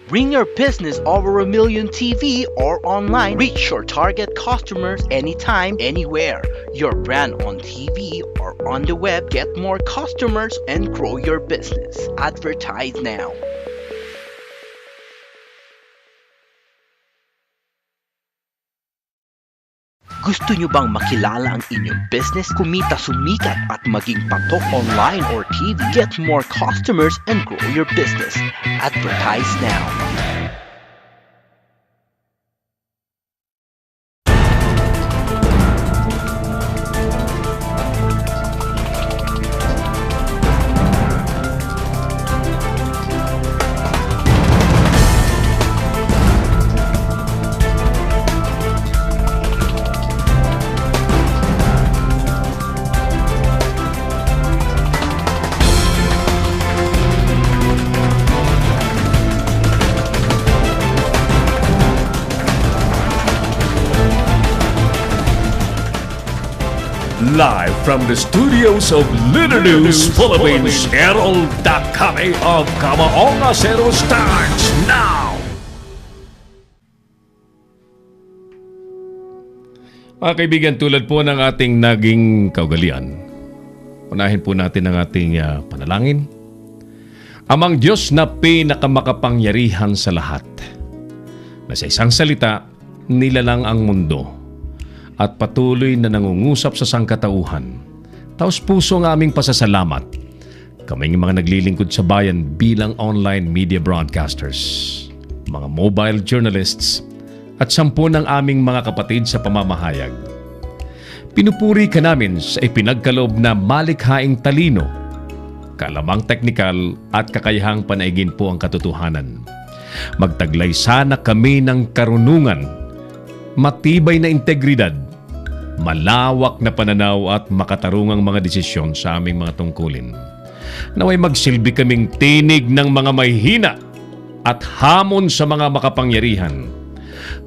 Bring your business over a million TV or online. Reach your target customers anytime, anywhere. Your brand on TV or on the web. Get more customers and grow your business. Advertise now. Gusto nyo bang makilala ang inyong business, kumita, sumikat at maging patok online or TV? Get more customers and grow your business. Advertise now. Live from the studios of Leader News Philippines, Errol Dakame of Kamaong Acero starts now! Mga kaibigan, tulad po ng ating naging kaugalian, unahin po natin ang ating panalangin. Amang Diyos na pinakamakapangyarihan sa lahat, na sa isang salita, nilalang ang mundo at patuloy na nangungusap sa sangkatauhan. Taos puso ang aming pasasalamat. Kaming mga naglilingkod sa bayan bilang online media broadcasters, mga mobile journalists, at 10 ng aming mga kapatid sa pamamahayag. Pinupuri ka namin sa ipinagkaloob na malikhaing talino, kalamang teknikal at kakayahang panaigin po ang katotohanan. Magtaglay sana kami ng karunungan, matibay na integridad, malawak na pananaw at makatarungang mga desisyon sa aming mga tungkulin. Naway magsilbi kaming tinig ng mga mahihina at hamon sa mga makapangyarihan,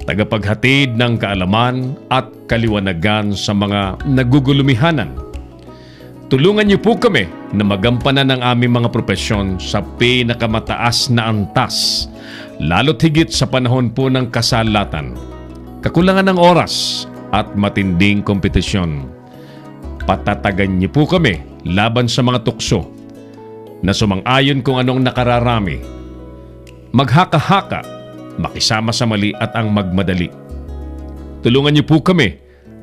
tagapaghatid ng kaalaman at kaliwanagan sa mga nagugulumihanan. Tulungan niyo po kami na magampanan ang aming mga propesyon sa pinakamataas na antas, lalo't higit sa panahon po ng kasalatan, kakulangan ng oras at matinding kompetisyon. Patatagan niyo po kami laban sa mga tukso na sumang-ayon kung anong nakararami, maghaka-haka, makisama sa mali at ang magmadali. Tulungan niyo po kami,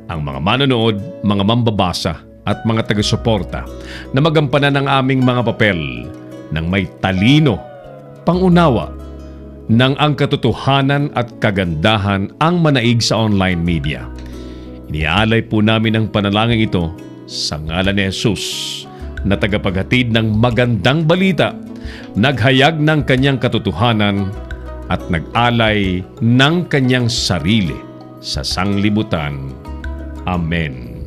ang mga manonood, mga mambabasa at mga taga-suporta, na magampanan ang aming mga papel ng may talino, pangunawa, ng ang katotohanan at kagandahan ang manaig sa online media. Iniaalay po namin ang panalangin ito sa ngalan ni Jesus, na tagapaghatid ng magandang balita, naghayag ng kanyang katotohanan at nag-alay ng kanyang sarili sa sanglibutan. Amen.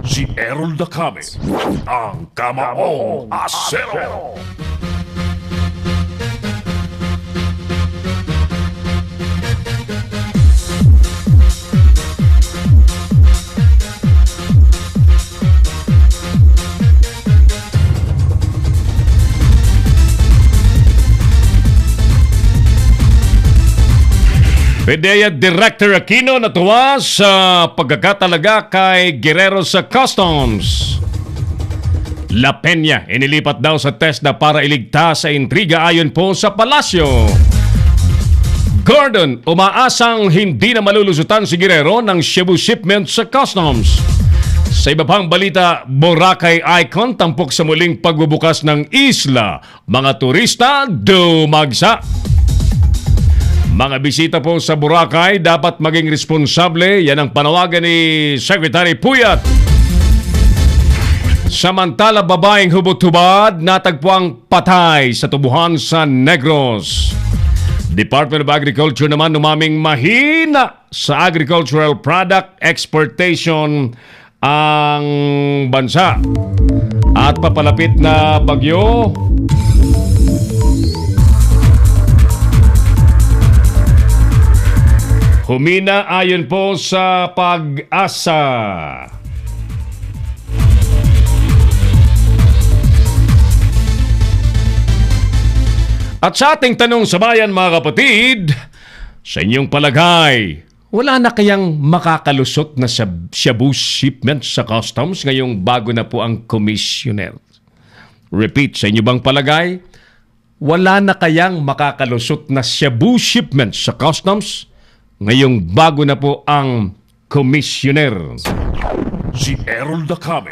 Si Errol Dakame, ang Kamaong Acero. PDEA Director Aquino natuwa sa pagkakatalaga kay Guerrero sa Customs. La Peña inilipat daw sa TESDA para iligtas sa intriga ayon po sa palasyo. Gordon umaasang hindi na malulusutan si Guerrero ng Cebu shipment sa Customs. Sa iba pang balita, Boracay Icon tampok sa muling pagbubukas ng isla. Mga turista dumagsa. Mga bisita po sa Boracay dapat maging responsable. Yan ang panawagan ni Secretary Puyat. Samantala, babaeng hubot-hubad natagpuang patay sa tubuhan sa Negros. Department of Agriculture naman umaming mahina sa agricultural product exportation ang bansa. At papalapit na bagyo, humina ayon po sa Pag-asa. At sa ating tanong sa bayan mga kapatid, sa inyong palagay, wala na kayang makakalusot na shabu shipment sa customs ngayong bago na po ang commissioner? Repeat, sa inyo bang palagay, wala na kayang makakalusot na shabu shipment sa customs ngayong bago na po ang commissioner? Si Errol Dacame,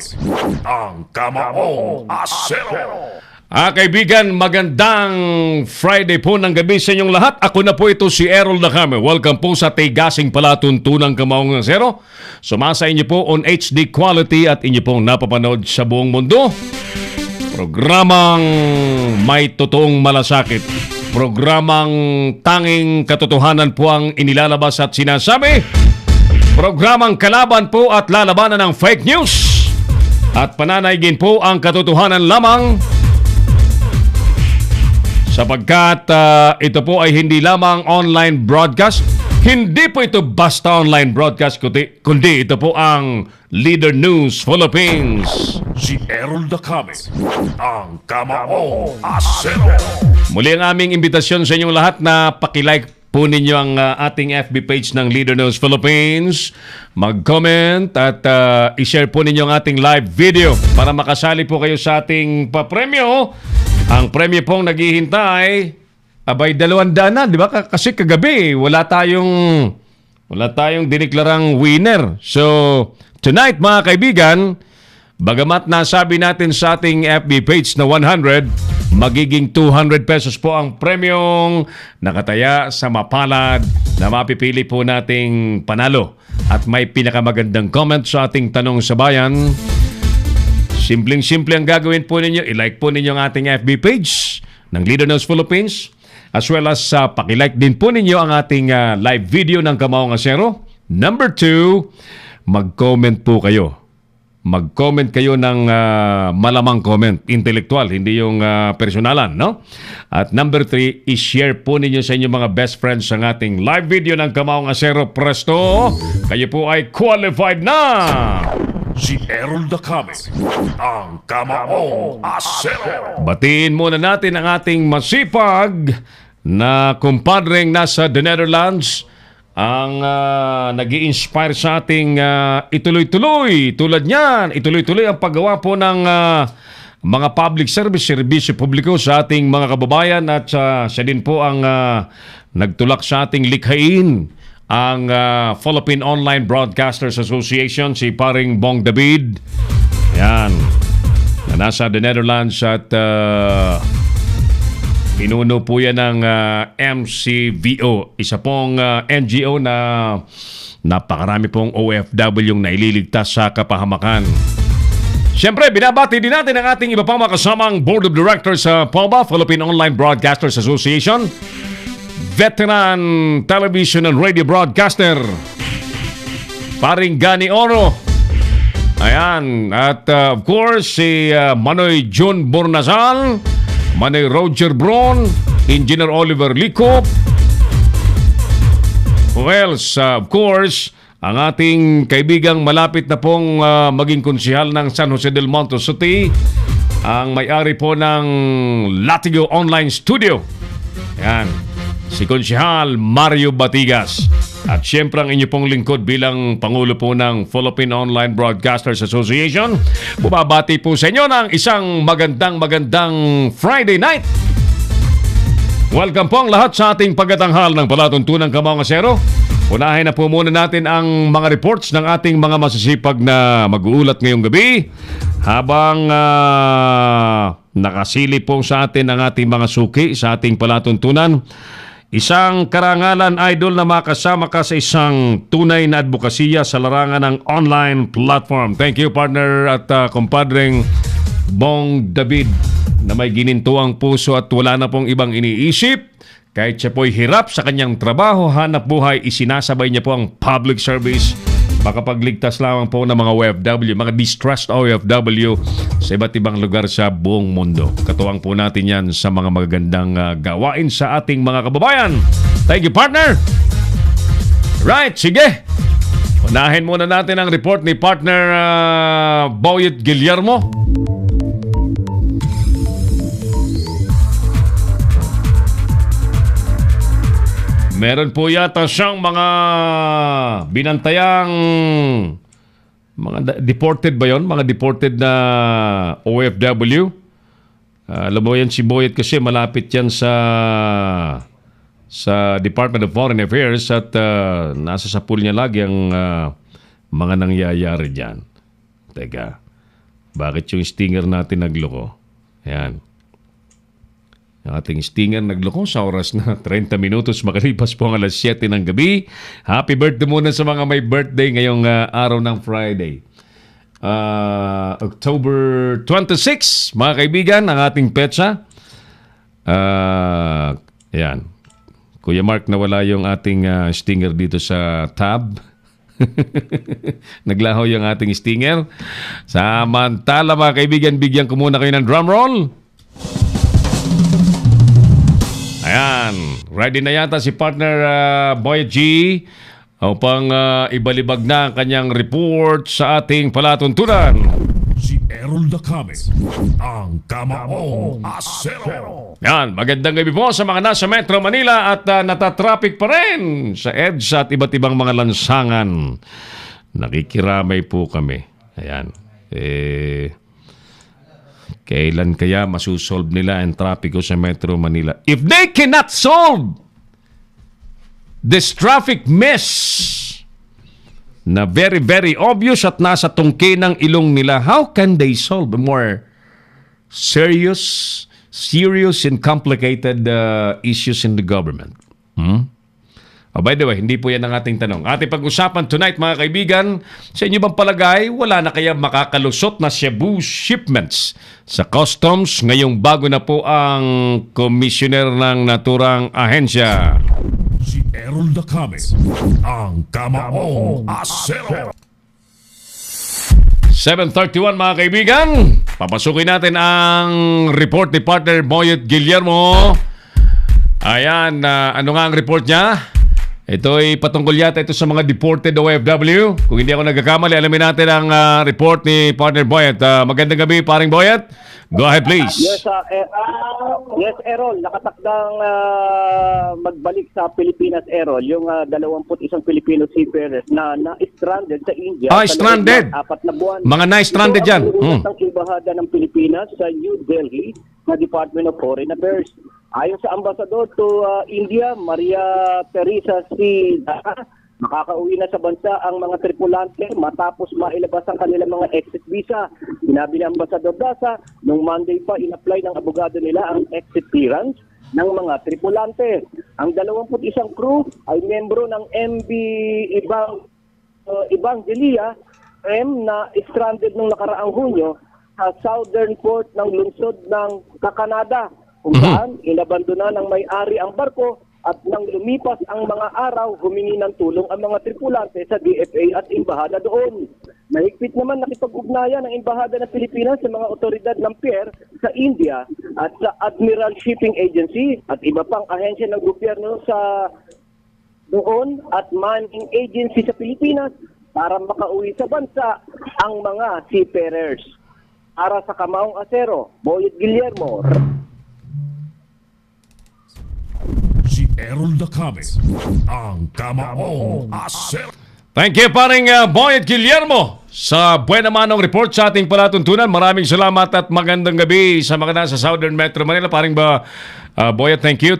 ang Kamaong Asero. Kaibigan, magandang Friday po ng gabi sa inyong lahat. Ako na po ito si Errol Dacame. Welcome po sa Tigasing Palatuntunang Kamaong Asero. Sumasa inyo po on HD quality at inyo pong napapanood sa buong mundo. Programang may totoong malasakit. Programang tanging katotohanan po ang inilalabas at sinasabi. Programang kalaban po at lalabanan ng fake news. At pananaigin po ang katotohanan lamang. Sapagkat ito po ay hindi lamang online broadcast. Hindi po ito basta online broadcast, kundi ito po ang Leader News Philippines. Si Errol Dacame, ang Kamaong Asero. Muli ang aming imbitasyon sa inyong lahat na pakilike po ninyo ang ating FB page ng Leader News Philippines. Mag-comment at i-share po ninyo ang ating live video para makasali po kayo sa ating papremyo. Ang premyo pong naghihintay, abay 200 na, di ba? Kasi kagabi, wala tayong diniklarang winner. So, tonight mga kaibigan, bagamat nasabi natin sa ating FB page na 100, magiging 200 pesos po ang premyong nakataya sa mapalad na mapipili po nating panalo. At may pinakamagandang comment sa ating tanong sa bayan. Simpleng-simple ang gagawin po ninyo. I-like po ninyo ang ating FB page ng Leader News Philippines. As well as pakilike din po ninyo ang ating live video ng Kamaong Asero. Number 2, mag-comment po kayo. Mag-comment kayo ng malamang comment. Intellectual, hindi yung personalan, no? At number 3, i-share po ninyo sa inyong mga best friends ang ating live video ng Kamaong Asero. Presto, kayo po ay qualified na! Si Errol Dacame, ang Kamaong Asero. Batiin muna natin ang ating masipag na kumpadreng nasa The Netherlands ang nag-i-inspire sa ating ituloy-tuloy. Tulad niyan, ituloy-tuloy ang paggawa po ng mga public service, serbisyo publiko sa ating mga kababayan at siya din po ang nagtulak sa ating likhain ang Philippine Online Broadcasters Association, si paring Bong David. Yan. Na nasa The Netherlands at pinuno po yan ng MCVO. Isa pong NGO na napakarami pong OFW yung naililigtas sa kapahamakan. Siyempre, binabati din natin ang ating iba pang makasamang Board of Directors sa POBA, Philippine Online Broadcasters Association. Veteran television and radio broadcaster paring Gani Oro. Ayan. At of course si Manoy June Bornazal, Manoy Roger Bron, Engineer Oliver Licop. Who else? Of course, ang ating kaibigang malapit na pong maging konsehal ng San Jose del Monte City, ang may-ari po ng Latigo Online Studio. Ayan. Si Konsehal Mario Batigas. At siyempre ang inyo pong lingkod bilang Pangulo po ng Philippine Online Broadcasters Association. Bumabati po sa inyo ng isang magandang Friday night. Welcome po ang lahat sa ating pagkatanghal ng Palatuntunang Kamaong Asero. Unahin na po muna natin ang mga reports ng ating mga masisipag na mag-uulat ngayong gabi. Habang nakasilip po sa atin ang ating mga suki sa ating palatuntunan. Isang karangalan, idol, na makasama ka sa isang tunay na advokasya sa larangan ng online platform. Thank you, partner at kumpadreng Bong David, na may ginintuang puso at wala na pong ibang iniisip. Kahit siya po'y hirap sa kanyang trabaho, hanap buhay, isinasabay niya po ang public service. Makapagligtas lamang po ng mga OFW, mga distressed OFW sa iba't ibang lugar sa buong mundo. Katuwang po natin yan sa mga magagandang gawain sa ating mga kababayan. Thank you, partner! Right, sige! Unahin muna natin ang report ni partner Boyet Guillermo. Meron po yata siyang mga binantayang deported ba yon? Mga deported na OFW. Alam mo yan si Boyet kasi malapit yan sa Department of Foreign Affairs at nasa sa pool niya lagi ang mga nangyayari dyan. Teka, bakit yung stinger natin nagloko? Ayan. Ang ating stinger nagloko sa oras na 30 minutos makalipas po ang alas 7 ng gabi. Happy birthday muna sa mga may birthday ngayong araw ng Friday. October 26, mga kaibigan, ang ating petsa. Ayan. Kuya Mark, nawala yung ating stinger dito sa tab. Naglaho yung ating stinger. Samantala, mga kaibigan, bigyan ko muna kayo ng drum roll. Ayan, ready na yata si partner Boy G upang ibalibag na ang kanyang report sa ating palatuntunan. Si Errol Dacame, ang Kamaong Asero. Yan, magandang gabi po sa mga nasa Metro Manila at natatraffic pa rin sa EDSA at iba't ibang mga lansangan. Nakikiramay po kami. Ayan, kailan kaya masusolve nila ang trapiko sa Metro Manila? If they cannot solve this traffic mess na very, very obvious at nasa tungki ng ilong nila, how can they solve more serious and complicated issues in the government? Oh, by the way, hindi po yan ang ating tanong. Ating pag-usapan tonight, mga kaibigan, sa inyo bang palagay, wala na kaya makakalusot na Cebu shipments sa customs ngayong bago na po ang commissioner ng naturang ahensya? Si Errol Dacame, ang Kamaong Asero. 7:31, mga kaibigan. Papasukin natin ang report ni partner Boyet Guillermo. Ayan, ano nga ang report niya? Ito ay patungkol yata ito sa mga deported OFW. Kung hindi ako nagkakamali, alamin natin ang report ni partner Boyet. Magandang gabi, paring Boyet. Go ahead, please. Yes, Errol. Nakatakdang magbalik sa Pilipinas, Errol. Yung 21 Filipino seafarers na na-stranded sa India. Stranded. 4 na buwan. Mga na-stranded dyan. Ito ang embahada ng Pilipinas sa New Delhi na Department of Foreign Affairs. Ayon sa Ambassador to India, Maria Teresa C. Daha, makakauwi na sa bansa ang mga tripulante matapos mailabas ang kanilang mga exit visa. Sinabi ni Ambassador Daza, nung Monday pa in-apply ng abogado nila ang exit clearance ng mga tripulante. Ang 21 crew ay membro ng MV Evangelia M na stranded nung nakaraang Hunyo sa southern port ng lungsod ng Kakanada, kung saan inabandona ng may-ari ang barko at nang lumipas ang mga araw, humingi ng tulong ang mga tripulante sa DFA at embahada doon. Mahigpit naman nakipag-ugnayan ng embahada ng Pilipinas sa mga otoridad ng PIER sa India at sa Admiral Shipping Agency at iba pang ahensya ng gobyerno sa doon at manning agency sa Pilipinas para makauwi sa bansa ang mga seafarers. Para sa Kamaong Asero, Boyet Guillermo. Si Errol Dacame, ang Kamaong Asero. Thank you, paring Boyet Guillermo, sa buena manong report sa ating palatuntunan. Maraming salamat at magandang gabi sa mga nasa Southern Metro Manila. Paring Boyet, thank you.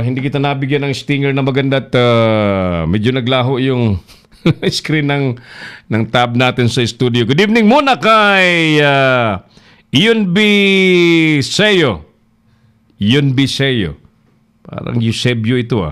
Hindi kita nabigyan ng stinger na maganda at medyo naglaho yung screen ng tab natin sa studio. Good evening muna kay Yun B. Seyo. Parang Eusebio ito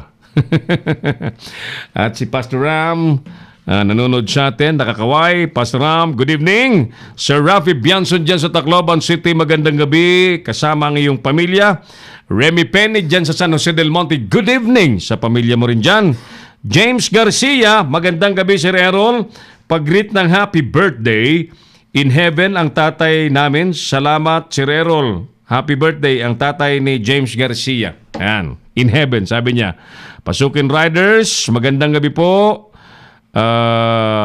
At si Pastor Ram, nanonood sa atin, nakakaway. Pastor Ram, good evening. Sir Rafi Bianson dyan sa Tacloban City, magandang gabi. Kasama ang iyong pamilya. Remy Penny dyan sa San Jose del Monte, good evening sa pamilya mo rin dyan. James Garcia, magandang gabi Sir Errol. Pag-greet ng happy birthday. In heaven ang tatay namin. Salamat Sir Errol. Happy birthday ang tatay ni James Garcia. Ayan, in heaven, sabi niya. Pasukin Riders, magandang gabi po.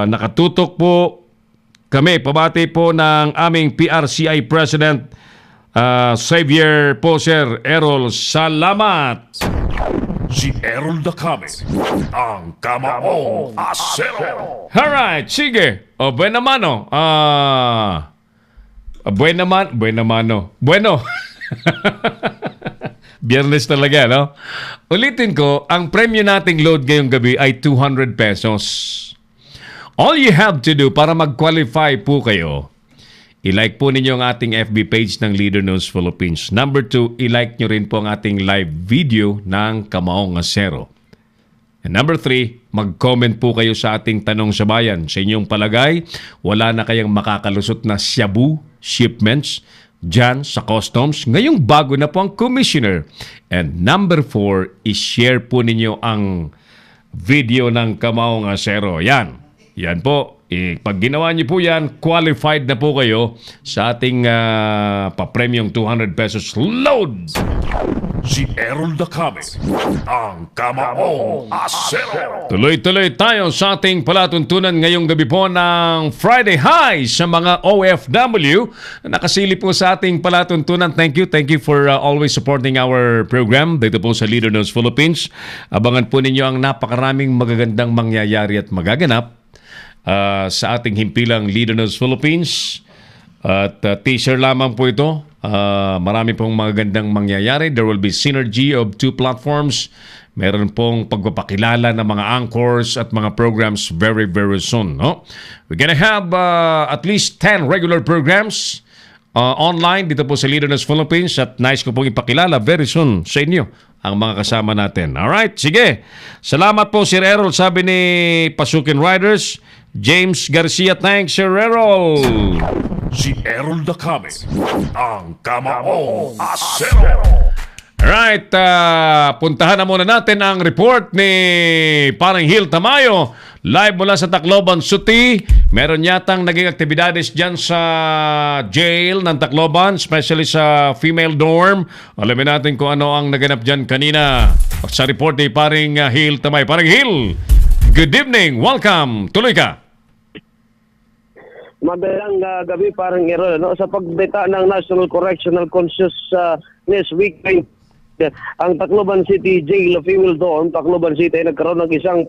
Nakatutok po kami. Pabati po ng aming PRCI President Xavier po, Sir Errol. Salamat. Si Errol Dacame, ang Kamaong Asero. Alright, sige. O, buena mano. Buena mano. Bueno. Biyernes talaga, no? Ulitin ko, ang premyo nating load ngayong gabi ay 200 pesos. All you have to do para mag-qualify po kayo, i-like po ninyo ang ating FB page ng Leader News Philippines. Number 2, i-like nyo rin po ang ating live video ng Kamaong Asero. And number 3, mag-comment po kayo sa ating tanong sa bayan. Sa inyong palagay, wala na kayang makakalusot na shabu shipments dyan sa customs. Ngayong bago na po ang commissioner. And number 4, i-share po ninyo ang video ng Kamaong Asero. Yan po. Pag ginawa niyo po yan, qualified na po kayo sa ating papremyong 200 pesos load. Si Errol Dacame, ang Kamaong Asero. Tuloy-tuloy tayo sa ating palatuntunan ngayong gabi po ng Friday High sa mga OFW. Nakasilip po sa ating palatuntunan. Thank you for always supporting our program dito po sa Leader News Philippines. Abangan po ninyo ang napakaraming magagandang mangyayari at magaganap sa ating himpilang Leader News Philippines. At teaser lamang po ito. Marami pong magagandang mangyayari. There will be synergy of two platforms. Meron pong pagpapakilala ng mga anchors at mga programs very, very soon. No? We're gonna have at least 10 regular programs online dito po sa Leader News Philippines at nais ko pong ipakilala very soon sa inyo ang mga kasama natin. Alright, sige. Salamat po Sir Errol, sabi ni Pasukin Riders. James Garcia, thanks Sir Errol. Si Errol Dacame, ang Kamaong Asero. Alright, puntahan na muna natin ang report ni Parang Hil Tamayo. Live mula sa Tacloban City. Meron yatang naging aktibidades dyan sa jail ng Tacloban, especially sa female dorm. Alamin natin kung ano ang naganap dyan kanina. Sa report ni Parang Hil Tamayo. Parang Hil, good evening, welcome. Tuloy ka. Magandang gabi parang Errol, no? Sa pagbita ng National Correctional Consciousness Week, ang Tacloban City Jail Female Dorm, Tacloban City, ay nagkaroon ng isang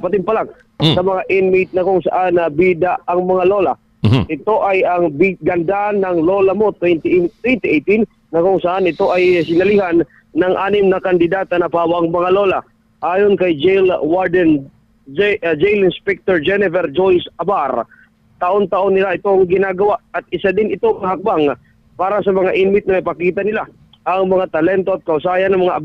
patimpalak sa mga inmate na kung saan bida ang mga lola. Ito ay ang big ganda ng Lola Mo 2018 na kung saan ito ay sinalihan ng 6 na kandidata na pawang mga lola. Ayon kay Jail Warden Jail Inspector Jennifer Joyce Abar, taon-taon nila itong ginagawa at isa din ito hakbang para sa mga inmate na ipakita nila ang mga talento at kausayan ng mga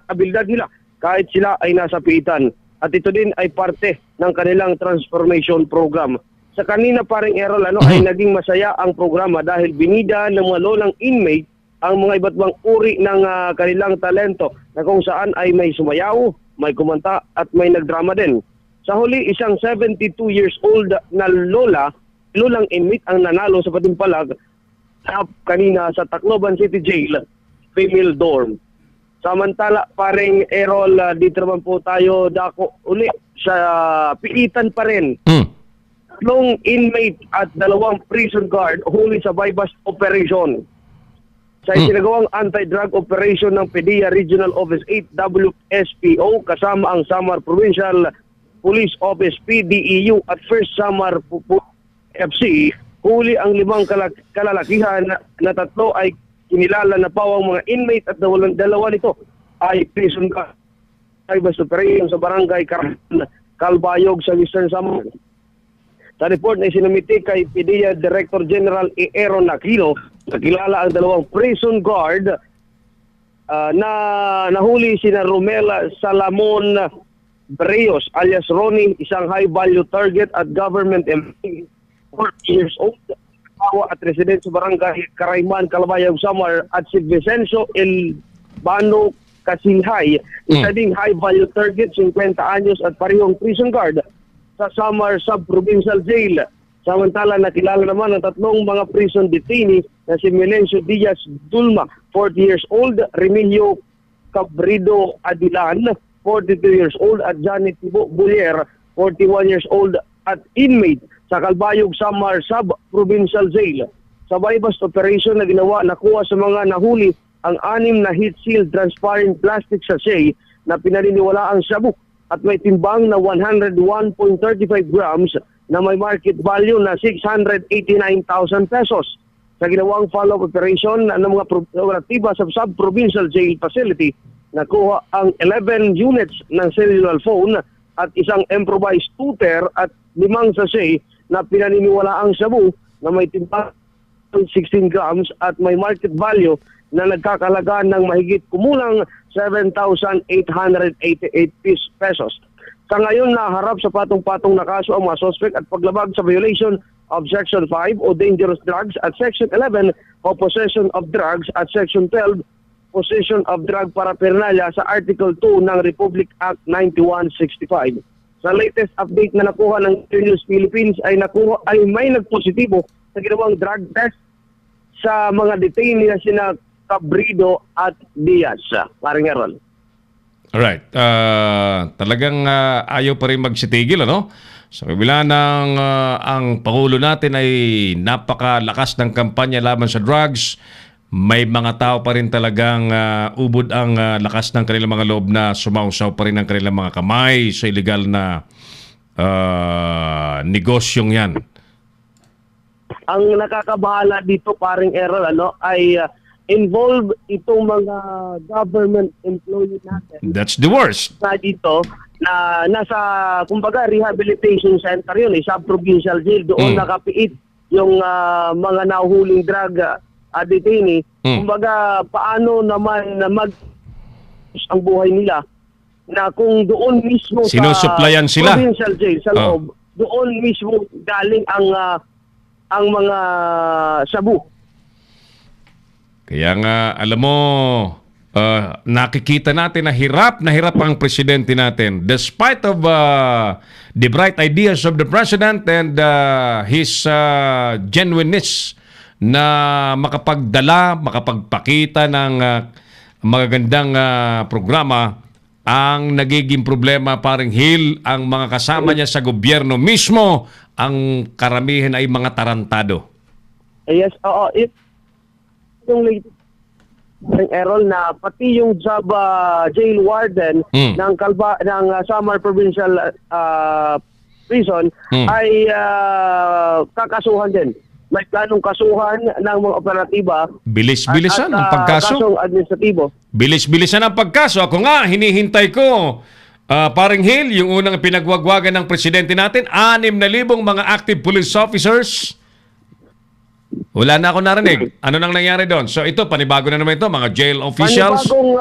abilidad nila kahit sila ay nasa piitan. At ito din ay parte ng kanilang transformation program. Sa kanina parang Errol, ay naging masaya ang programa dahil binida ng mga lolang inmate ang mga iba't ibang uri ng kanilang talento na kung saan ay may sumayaw, may kumanta at may nagdrama din. Sa huli, isang 72 years old na lolang inmate ang nanalo sa patimpalag kanina sa Tacloban City Jail Female Dorm. Samantala, pareng Errol, dito naman po tayo dako uli sa piitan pa rin. 3 inmate at 2 prison guard huli sa bypass operation. Sa isinagawang anti-drug operation ng PDEA Regional Office 8 WSPO kasama ang Samar Provincial Police Office PDEU at First Samar FC, huli ang 5 kalalakihan na 3 ay kinilala na pawang mga inmate at 2 nito ay prison guard. Bypass operation sa barangay Calbayog sa Western Samar. Sa report na isinumiti kay PDEA Director General Aaron Aquino, nakilala ang 2 prison guard na nahuli sina Romela Salamon Breos alias Ronnie, isang high-value target at government employee, 40 years old, at resident sa barangay Carayman, Calbayog, Samar, at si Vicencio Elbano Kasinhay, isa ding high-value target, 50 anyos at parehong prison guard sa Samar Sub-Provincial Jail. Samantala, nakilala naman ang 3 mga prison detainee na si Melencio Diaz Dulma, 40 years old, Remilio Cabrido Adilan, 42 years old, at Janet Tibo Bulier, 41 years old, at inmate sa Calbayog Samar Sub-Provincial Jail. Sa bypass operation na ginawa, nakuha sa mga nahuli ang 6 na heat-sealed transparent plastic sachet na pinaniniwalaang shabu at may timbang na 101.35 grams na may market value na 689,000 pesos. Sa ginawang follow-up operation ng mga operatiba sa sub-provincial jail facility, nakuha ang 11 units ng cellular phone at isang improvised tutor at 5 sachet na pinaniniwalaang shabu na may timbang 16 grams at may market value na nagkakalaga ng mahigit kumulang 7,888 pesos. Sa ngayon, naharap sa patong-patong na kaso ang mga suspect at paglabag sa violation of Section 5 o dangerous drugs at Section 11 o possession of drugs at Section 12 possession of drug paraphernalia sa Article 2 ng Republic Act 9165. Sa latest update na nakuha ng News Philippines ay may nagpositibo sa ginawang drug test sa mga detainee na sina Cabrido at Diaz. Paring Errol. Alright. Talagang ayaw pa rin magsitigil, ano? Sa kabila ng ang Pangulo natin ay napakalakas ng kampanya laban sa drugs, may mga tao pa rin talagang ubod ang lakas ng kanilang mga loob na sumausaw pa rin ang kanilang mga kamay sa illegal na negosyong yan. Ang nakakabahala dito, paring Errol, ay involve itong mga government employee natin. That's the worst. Na dito, na nasa, kumbaga, rehabilitation center yun, sub-provincial jail. Doon nakapiit yung mga nahuhuling drug detainee. Kumbaga, paano naman na ang buhay nila na kung doon mismo sinusuplayan sa sila. Provincial jail, sa loob, doon mismo galing ang mga shabu. Kaya nga, alam mo, nakikita natin na hirap ang presidente natin. Despite of the bright ideas of the president and his genuineness na makapagpakita ng magagandang programa, ang nagiging problema, paring Hill, ang mga kasama niya sa gobyerno mismo, ang karamihan ay mga tarantado. Yes, oo. Yung latest Errol na pati yung job jail warden ng Samar Provincial Prison ay kakasuhan din. May planong kasuhan ng mga operatiba. Bilis-bilisan ang pagkaso. Kasong administratibo. Bilis-bilisan ang pagkaso. Ako nga, hinihintay ko, paring Hill, yung unang pinagwagwagan ng presidente natin, 6,000 mga active police officers. Wala na ako narinig. Ano nang nangyari doon? So ito, panibago na naman ito, mga jail officials. Panibagong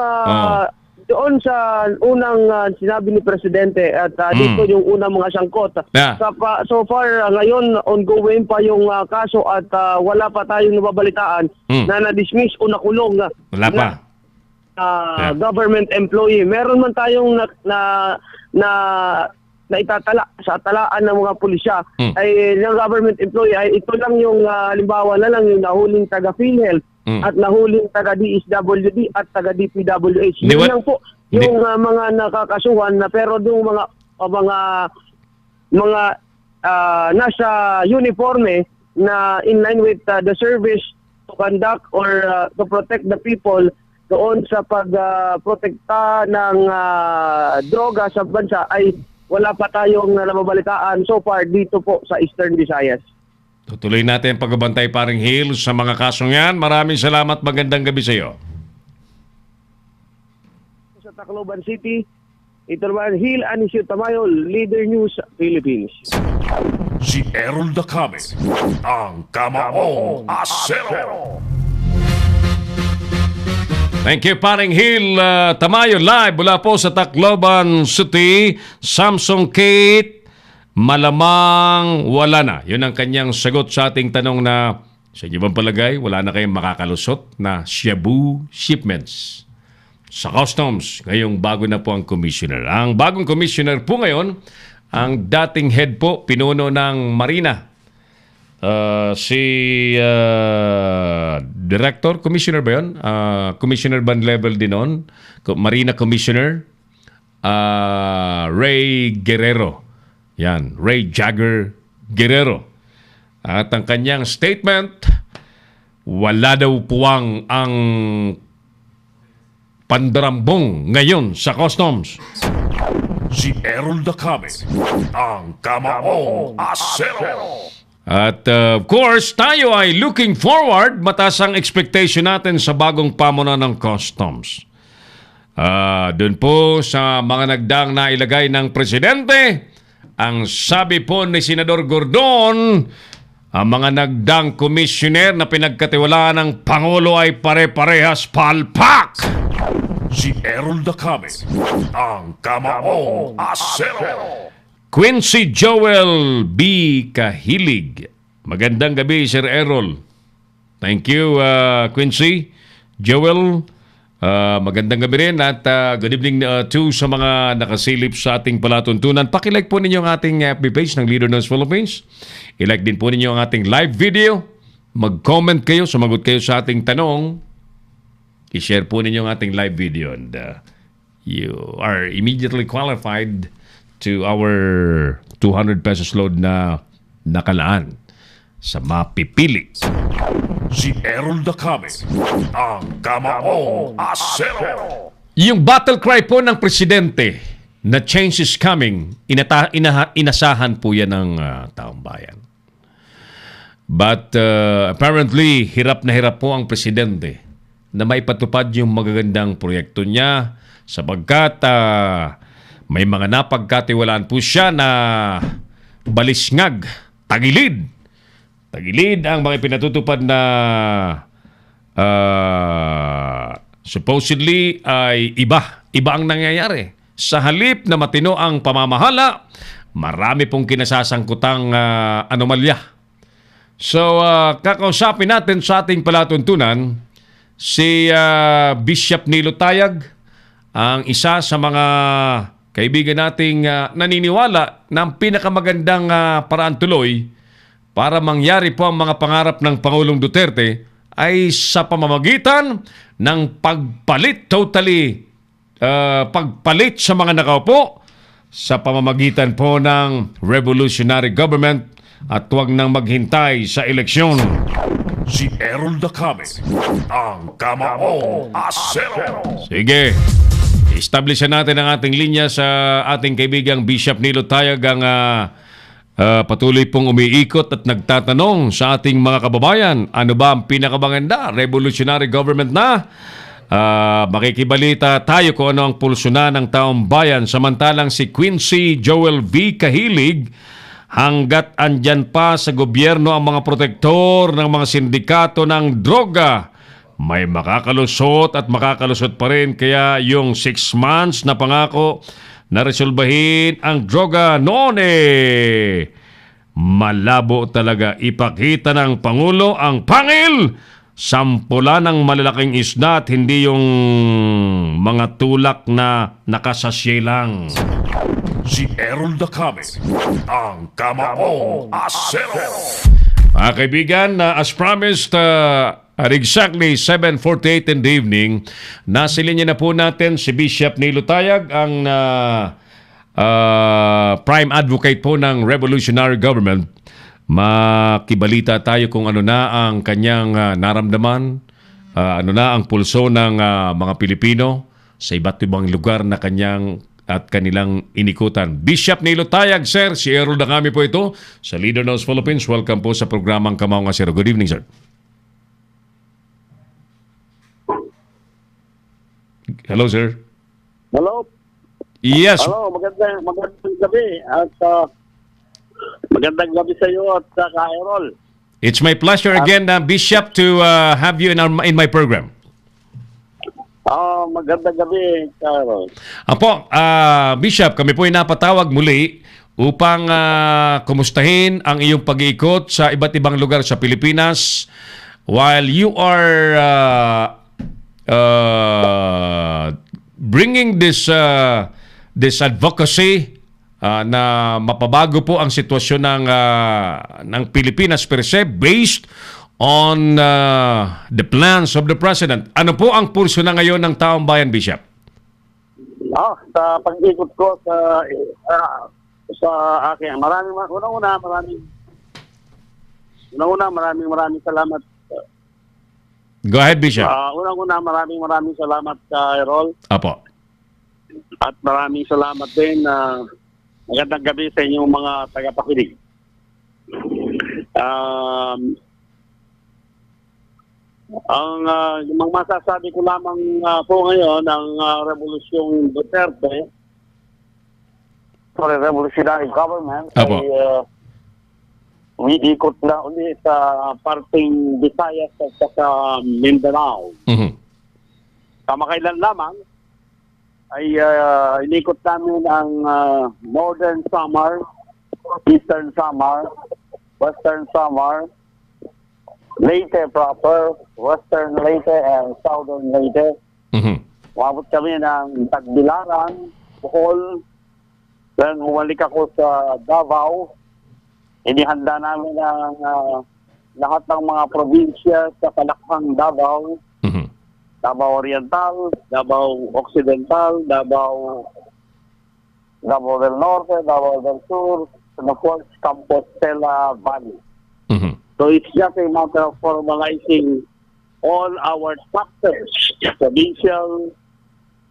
doon sa unang sinabi ni Presidente at dito yung unang mga sangkot. Yeah. So far, ngayon, ongoing pa yung kaso at wala pa tayong nababalitaan na na-dismiss o nakulong Wala pa. Government employee. Meron man tayong na itatala sa talaan ng mga pulisya ay ng government employee ay ito lang yung halimbawa na lang yung nahuling taga PhilHealth at nahuling taga DSWD at taga DPWH. Yun lang po yung mga nakakasuhan na pero yung mga nasa uniforme na in line with the service to conduct or to protect the people doon sa pagprotekta ng droga sa bansa ay wala pa tayong nababalitaan so far dito po sa Eastern Visayas. Tutuloy natin ang pagbabantay, paring Hill, sa mga kasong yan. Maraming salamat. Magandang gabi sa iyo. Sa Tacloban City, ito naman Hill Anisio Tamayo, Leader News Philippines. Si Errol Dacame, ang Kamaong Asero. Thank you, paring Hill Tamayo, live mula po sa Tacloban City. Samsung Kate, malamang wala na. Yun ang kanyang sagot sa ating tanong na sa inyo bang palagay, wala na kayong makakalusot na shabu shipments sa customs ngayong bago na po ang commissioner. Ang bagong commissioner po ngayon, ang dating head po, pinuno ng Marina. Si Director, Commissioner ba yun? Commissioner ban level din nun? Marina Commissioner Ray Guerrero. Yan, Ray Jagger Guerrero. At ang kanyang statement, wala daw puwang ang pandarambong ngayon sa customs. Si Errol Dacame, ang Kamaong Asero. At of course, tayo ay looking forward, mataas ang expectation natin sa bagong pamunuan ng customs. Doon po sa mga nagdaang na ilagay ng presidente, ang sabi po ni Senador Gordon, ang mga nagdaang komisyoner na pinagkatiwalaan ng Pangulo ay pare-parehas palpak. Si Errol Dacame, ang Kamaong Asero. Quincy Joel B. Kahilig. Magandang gabi, Sir Errol. Thank you, Quincy. Joel, magandang gabi rin at good evening to sa mga nakasilip sa ating palatuntunan. Pakilike po ninyo ang ating FB page ng Leader News Philippines. I-like din po ninyo ang ating live video. Mag-comment kayo, sumagot kayo sa ating tanong. I-share po ninyo ang ating live video and you are immediately qualified to our 200 pesos load na nakalaan sa mapipili. Si Errol Dacame, ang Kamaong Asero. Yung battle cry po ng presidente na change is coming, inasahan po yan ng taong bayan. But apparently, hirap na hirap po ang presidente na maipatupad yung magagandang proyekto niya sapagkat may mga napagkatiwalaan po siya na balisngag, tagilid. Tagilid ang mga pinatutupad na supposedly ay iba. Iba ang nangyayari. Sa halip na matino ang pamamahala, marami pong kinasasangkutang anomalya. So, kakausapin natin sa ating palatuntunan si Bishop Nilo Tayag, ang isa sa mga kaibigan nating naniniwala na ang pinakamagandang paraan tuloy para mangyari po ang mga pangarap ng Pangulong Duterte ay sa pamamagitan ng pagpalit pagpalit sa mga nakaupo sa pamamagitan po ng revolutionary government at huwag nang maghintay sa eleksyon. Si Errol Dacame, ang Kamaong Asero. Sige. Establishan natin ang ating linya sa ating kaibigang Bishop Nilo Tayag, ang patuloy pong umiikot at nagtatanong sa ating mga kababayan, ano ba ang pinakamaganda? Revolutionary government na? Makikibalita tayo kung ano ang pulso na ng taong bayan. Samantalang si Quincy Joel V. Kahilig, hanggat andyan pa sa gobyerno ang mga protektor ng mga sindikato ng droga, may makakalusot at makakalusot pa rin. Kaya yung 6 months na pangako na resolbahin ang droga noon malabo talaga. Ipakita ng Pangulo ang pangil, sampula ng malalaking isda at hindi yung mga tulak na nakasasye lang. Si Errol Dacame, ang Kamaong Asero. Mga kaibigan, as promised, at exactly 7:48 in the evening, nasa linya na po natin si Bishop Nilo Tayag, ang prime advocate po ng revolutionary government. Makibalita tayo kung ano na ang kanyang naramdaman, ano na ang pulso ng mga Pilipino sa iba't ibang lugar na kanyang at kanilang inikutan. Bishop Nilo Tayag, sir, si Errol Dacame po ito sa Leader News Philippines. Welcome po sa programang Kamaong Asero. Good evening, sir. Hello, sir. Hello? Yes. Hello, magandang gabi. At magandang gabi sa iyo at sa Errol. It's my pleasure again, Bishop, to have you in my program. Magandang gabi, Errol. Apo, Bishop, kami po ay napatawag muli upang kumustahin ang iyong pag-iikot sa iba't ibang lugar sa Pilipinas while you are bringing this advocacy na mapabago po ang sitwasyon ng Pilipinas per se based on the plans of the President. Ano po ang pulso na ngayon ng taong bayan, Bishop? Sa pag-ikot ko sa akin, maraming salamat Go ahead, Bishop. Unang-una, maraming salamat, Errol. Apo. At maraming salamat din magandang gabi sa inyong mga tagapakinig. Ang masasabi ko lamang po ngayon ang Revolusyong Duterte for a revolutionary government Apo. ay umiikot na ulit sa parting Visayas at saka Mindanao. Mhm. Kamakailan lamang ay inikot namin ang Northern Samar, Eastern Samar, Western Samar, Leyte proper, Western Leyte and Southern Leyte. Mhm. Umabot kami ng Tagbilaran, Bohol, then humalik ako sa Davao. Inihanda namin ang lahat ng mga probinsya sa Kalakhang Davao, Mhm. Davao Oriental, Davao Occidental, Davao del Norte, Davao del Sur, and of course, Compostela Valley. Mhm. So it's just a matter of formalizing all our chapters, provincial,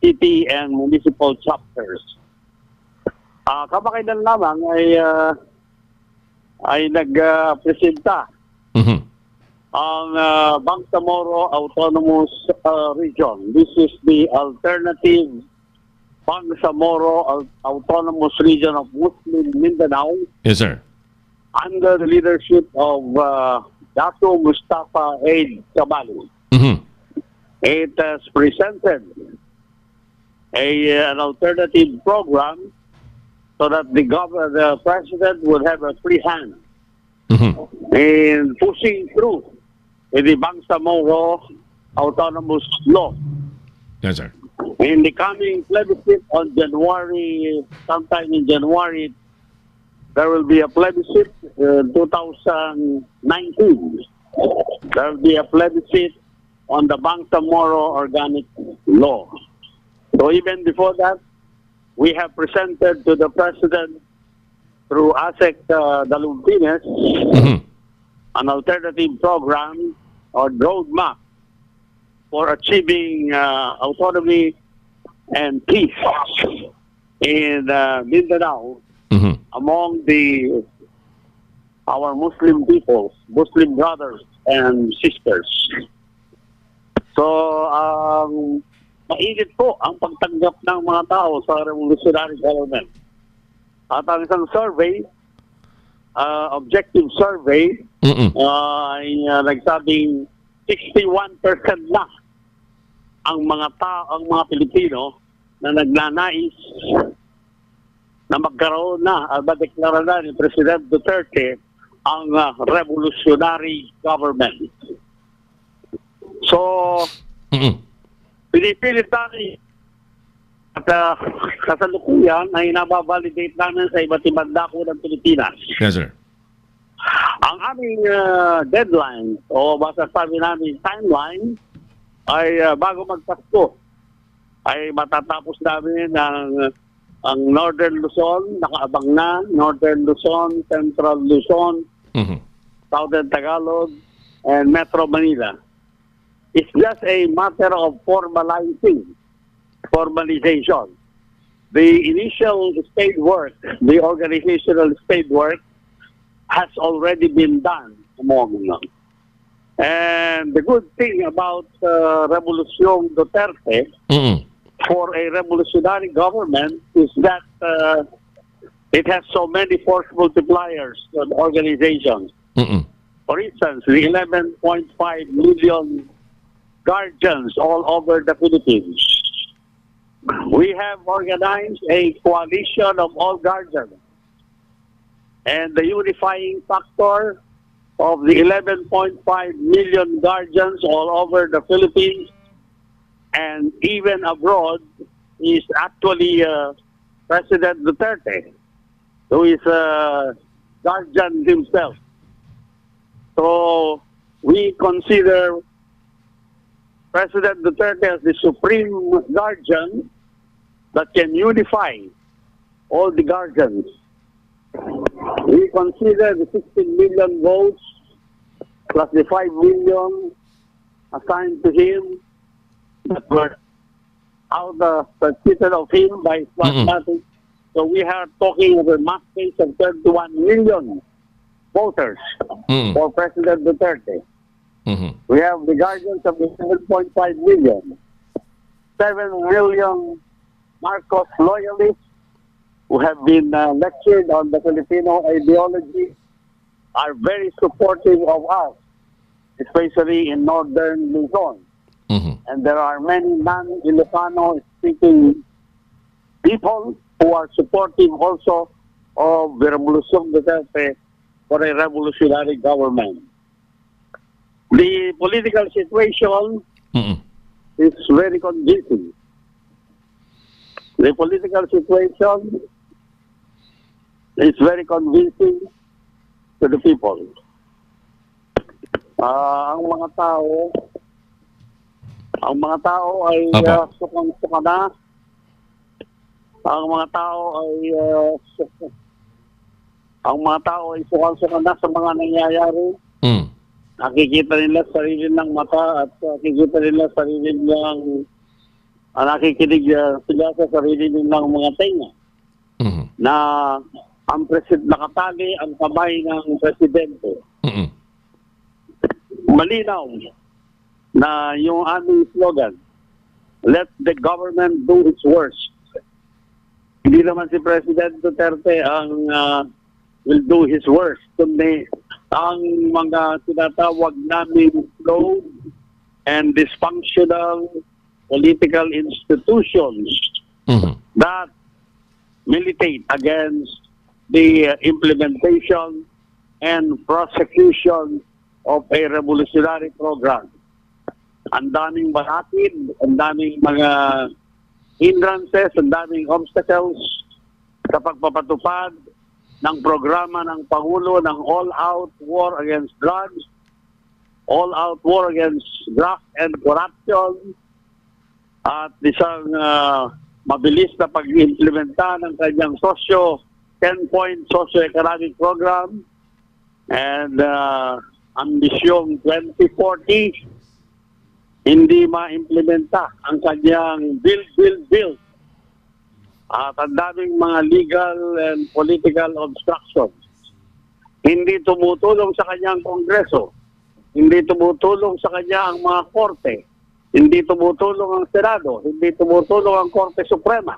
city, and municipal chapters. Kamakailan lamang ay nagpresenta Mhm. ang Bangsamoro Autonomous Region. This is the alternative Bangsamoro Autonomous Region of Muslim Mindanao Yes, sir. under the leadership of Dato Mustafa Eid Kabali. Mhm. It has presented an alternative program so that the president would have a free hand Mhm. in pushing through with the Bangsamoro Autonomous Law. Yes, sir. In the coming plebiscite on sometime in January, there will be a plebiscite 2019. There will be a plebiscite on the Bangsamoro Organic Law. So even before that, we have presented to the President through ASEC Dalumpines Mhm. an alternative program or roadmap for achieving autonomy and peace in Mindanao Mhm. among our Muslim peoples, Muslim brothers and sisters. So, mainit po ang pagtanggap ng mga tao sa revolutionary government. At ang isang survey, objective survey, Mhm. ay nagsabing 61% na ang mga Pilipino na nagnanais na magkaroon na deklara na ni President Duterte ang revolutionary government. So, Mhm. pinipilit namin at kasalukuyan ay nababalidate namin sa iba't ibang dako ng Pilipinas. Yes, sir. Ang aming deadline o masasabi namin timeline ay bago magpasko ay matatapos namin ang Northern Luzon, nakaabang na, Northern Luzon, Central Luzon, Mhm. Southern Tagalog, and Metro Manila. It's just a matter of formalization. The initial state work, the organizational state work, has already been done among them. And the good thing about Revolution Duterte Mhm. for a revolutionary government is that it has so many force multipliers and organizations. Mhm. For instance, the 11.5 million guardians all over the Philippines. We have organized a coalition of all guardians. And the unifying factor of the 11.5 million guardians all over the Philippines and even abroad is actually President Duterte, who is a guardian himself. So we consider President Duterte as the supreme guardian that can unify all the guardians. We consider the 16 million votes plus the 5 million assigned to him that were out suspicion of him by SWAT natin. So we are talking of a mass case of 31 million voters for President Duterte. We have the guardians of the 7.5 million, 7 million Marcos loyalists who have been lectured on the Filipino ideology, are very supportive of us, especially in northern Luzon. And there are many non-Ilocano speaking people who are supportive also of the Revolution Duterte for a revolutionary government. The political situation is very convincing. The political situation is very convincing to the people. Ang mga tao ay sukang-suka na. Ang mga tao ay sukang-suka na sa mga nangyayari. Nakikita nila sarili ng mata at nakikita nila sarili ng nakikinig sila sa sarili nilang mga tenga. Na ang nakatali ang kamay ng presidente. Malinaw na yung aming slogan, let the government do its worst. Hindi naman si President Duterte ang will do his worst, kundi ang mga tinatawag namin slow and dysfunctional political institutions that militate against the implementation and prosecution of a revolutionary program. Ang daming balakid, ang daming mga hindrances, ang daming obstacles sa pagpapatupad ng programa ng Pangulo ng all-out war against drugs, all-out war against graft and corruption, at isang mabilis na pag-implementa ng kanyang 10-point socio-economic program and ambisyong 2040, hindi ma-implementa ang kanyang build. At ang daming mga legal and political obstructions. Hindi tumutulong sa kanyang Kongreso. Hindi tumutulong sa kanya ang mga korte. Hindi tumutulong ang Senado. Hindi tumutulong ang Korte Suprema.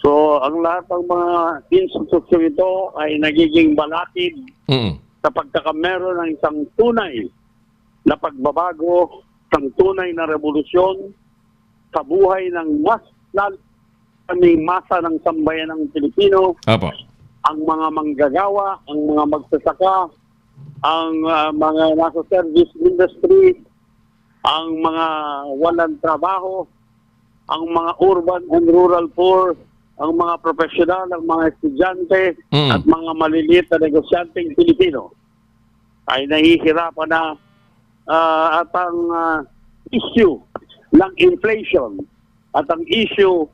So, ang lahat ng mga institusyon ito ay nagiging balakid sa pagkakameron ng isang tunay na pagbabago, isang tunay na revolusyon sa buhay ng mas kaming masa ng sambayan ng Pilipino. Apo. Ang mga manggagawa, ang mga magsasaka, ang mga nasa service industry, ang mga walang trabaho, ang mga urban and rural poor, ang mga profesional, ang mga estudyante, at mga maliliit na negosyanteng Pilipino ay nahihirapan na at ang issue ng inflation at ang issue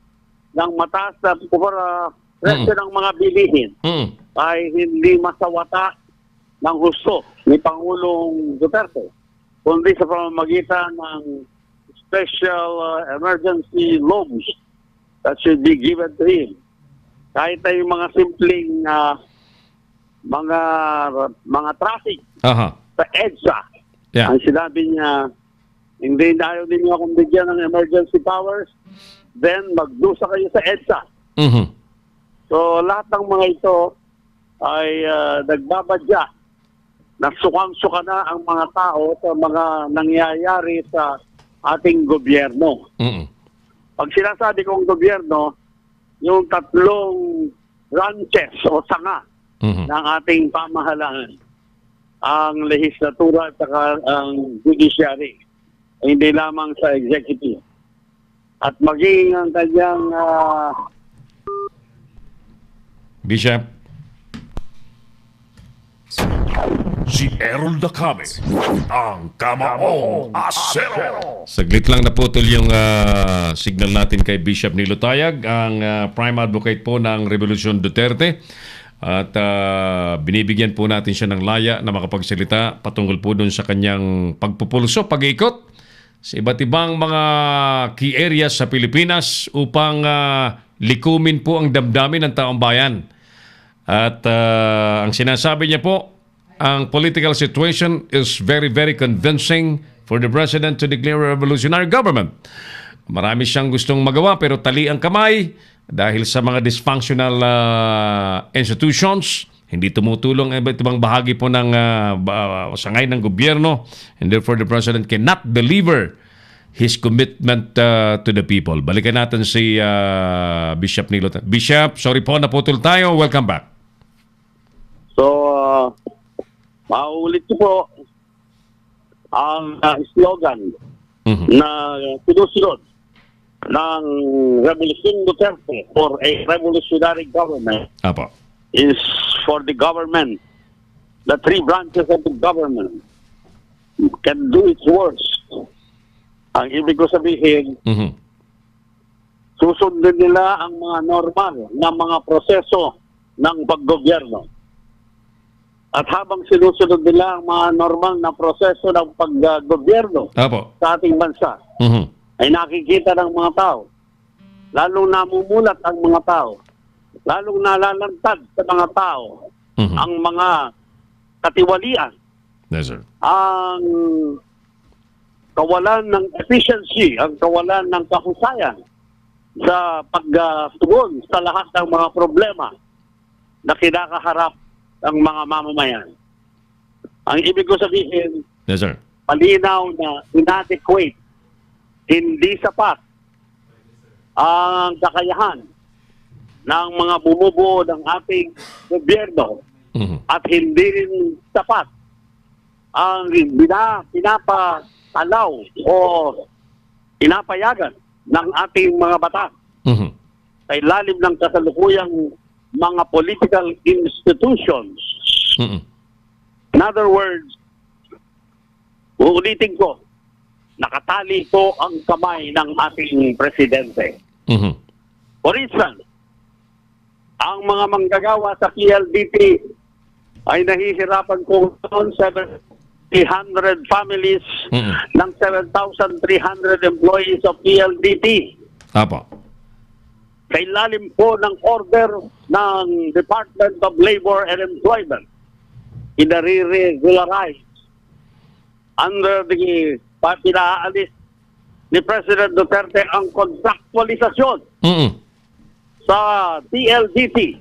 ng mataas na presyo ng mga bilihin ay hindi masawata ng husto ni Pangulong Duterte, kundi sa pamamagitan ng special emergency loans that should be given to him. Kahit ay yung mga simpleng mga traffic sa EDSA. Yeah. Ang sinabi niya, hindi na ayaw din niyo akong bigyan ng emergency powers, then magdusa kayo sa EDSA. So lahat ng mga ito ay nagbabadya na sukang-suka na ang mga tao sa mga nangyayari sa ating gobyerno. Pag sinasabi kong gobyerno, yung 3 branches o sanga ng ating pamahalaan, ang lehislatura at ang judiciary, hindi lamang sa executive. At maging ang kanyang Bishop. Si Errol Dacame, ang Kamaong Asero. Saglit lang naputol yung signal natin kay Bishop Nilo Tayag, ang Prime Advocate po ng Revolution Duterte. At binibigyan po natin siya ng laya na makapagsalita patungkol po doon sa kanyang pagpupulso, pag-iikot sa iba't ibang mga key areas sa Pilipinas upang likumin po ang damdamin ng taong bayan. At ang sinasabi niya po, ang political situation is very, very convincing for the President to declare a revolutionary government. Marami siyang gustong magawa pero tali ang kamay dahil sa mga dysfunctional institutions. Hindi tumutulong ang iba't ibang bahagi po ng sangay ng gobyerno, and therefore the President cannot deliver his commitment to the people. Balikan natin si Bishop Nilo. Bishop, sorry po, naputol tayo. Welcome back. So, maulit ko po ang slogan na sinusunod ng Revolution Duterte for a revolutionary government Apo. is for the government, the three branches of the government can do its worst. Ang ibig ko sabihin, susundin nila ang mga normal na mga proseso ng paggobyerno. At habang sinusunod nila ang mga normal na proseso ng paggobyerno Apo. sa ating bansa, ay nakikita ng mga tao, lalong namumulat ang mga tao, lalong nalalantad sa mga tao ang mga katiwalian, Yes, sir. ang kawalan ng efficiency, ang kawalan ng kahusayan sa pagtugon sa lahat ng mga problema na kinakaharap ng mga mamamayan. Ang ibig ko sabihin, Yes, sir. malinaw na inadequate, hindi sapat ang kakayahan ng mga bumubuo ng ating gobyerno at hindi rin sapat ang pinapalaw o pinapayagan ng ating mga batas sa ilalim ng kasalukuyang mga political institutions. In other words, uulitin ko, nakatali po ang kamay ng ating presidente. For instance, ang mga manggagawa sa PLDT ay nahihirapan kung 700 families ng 7,300 employees of PLDT. Apo. Sa ilalim po ng order ng Department of Labor and Employment, inare-regularize under the pinaalis ni President Duterte ang contractualisasyon sa PLDT.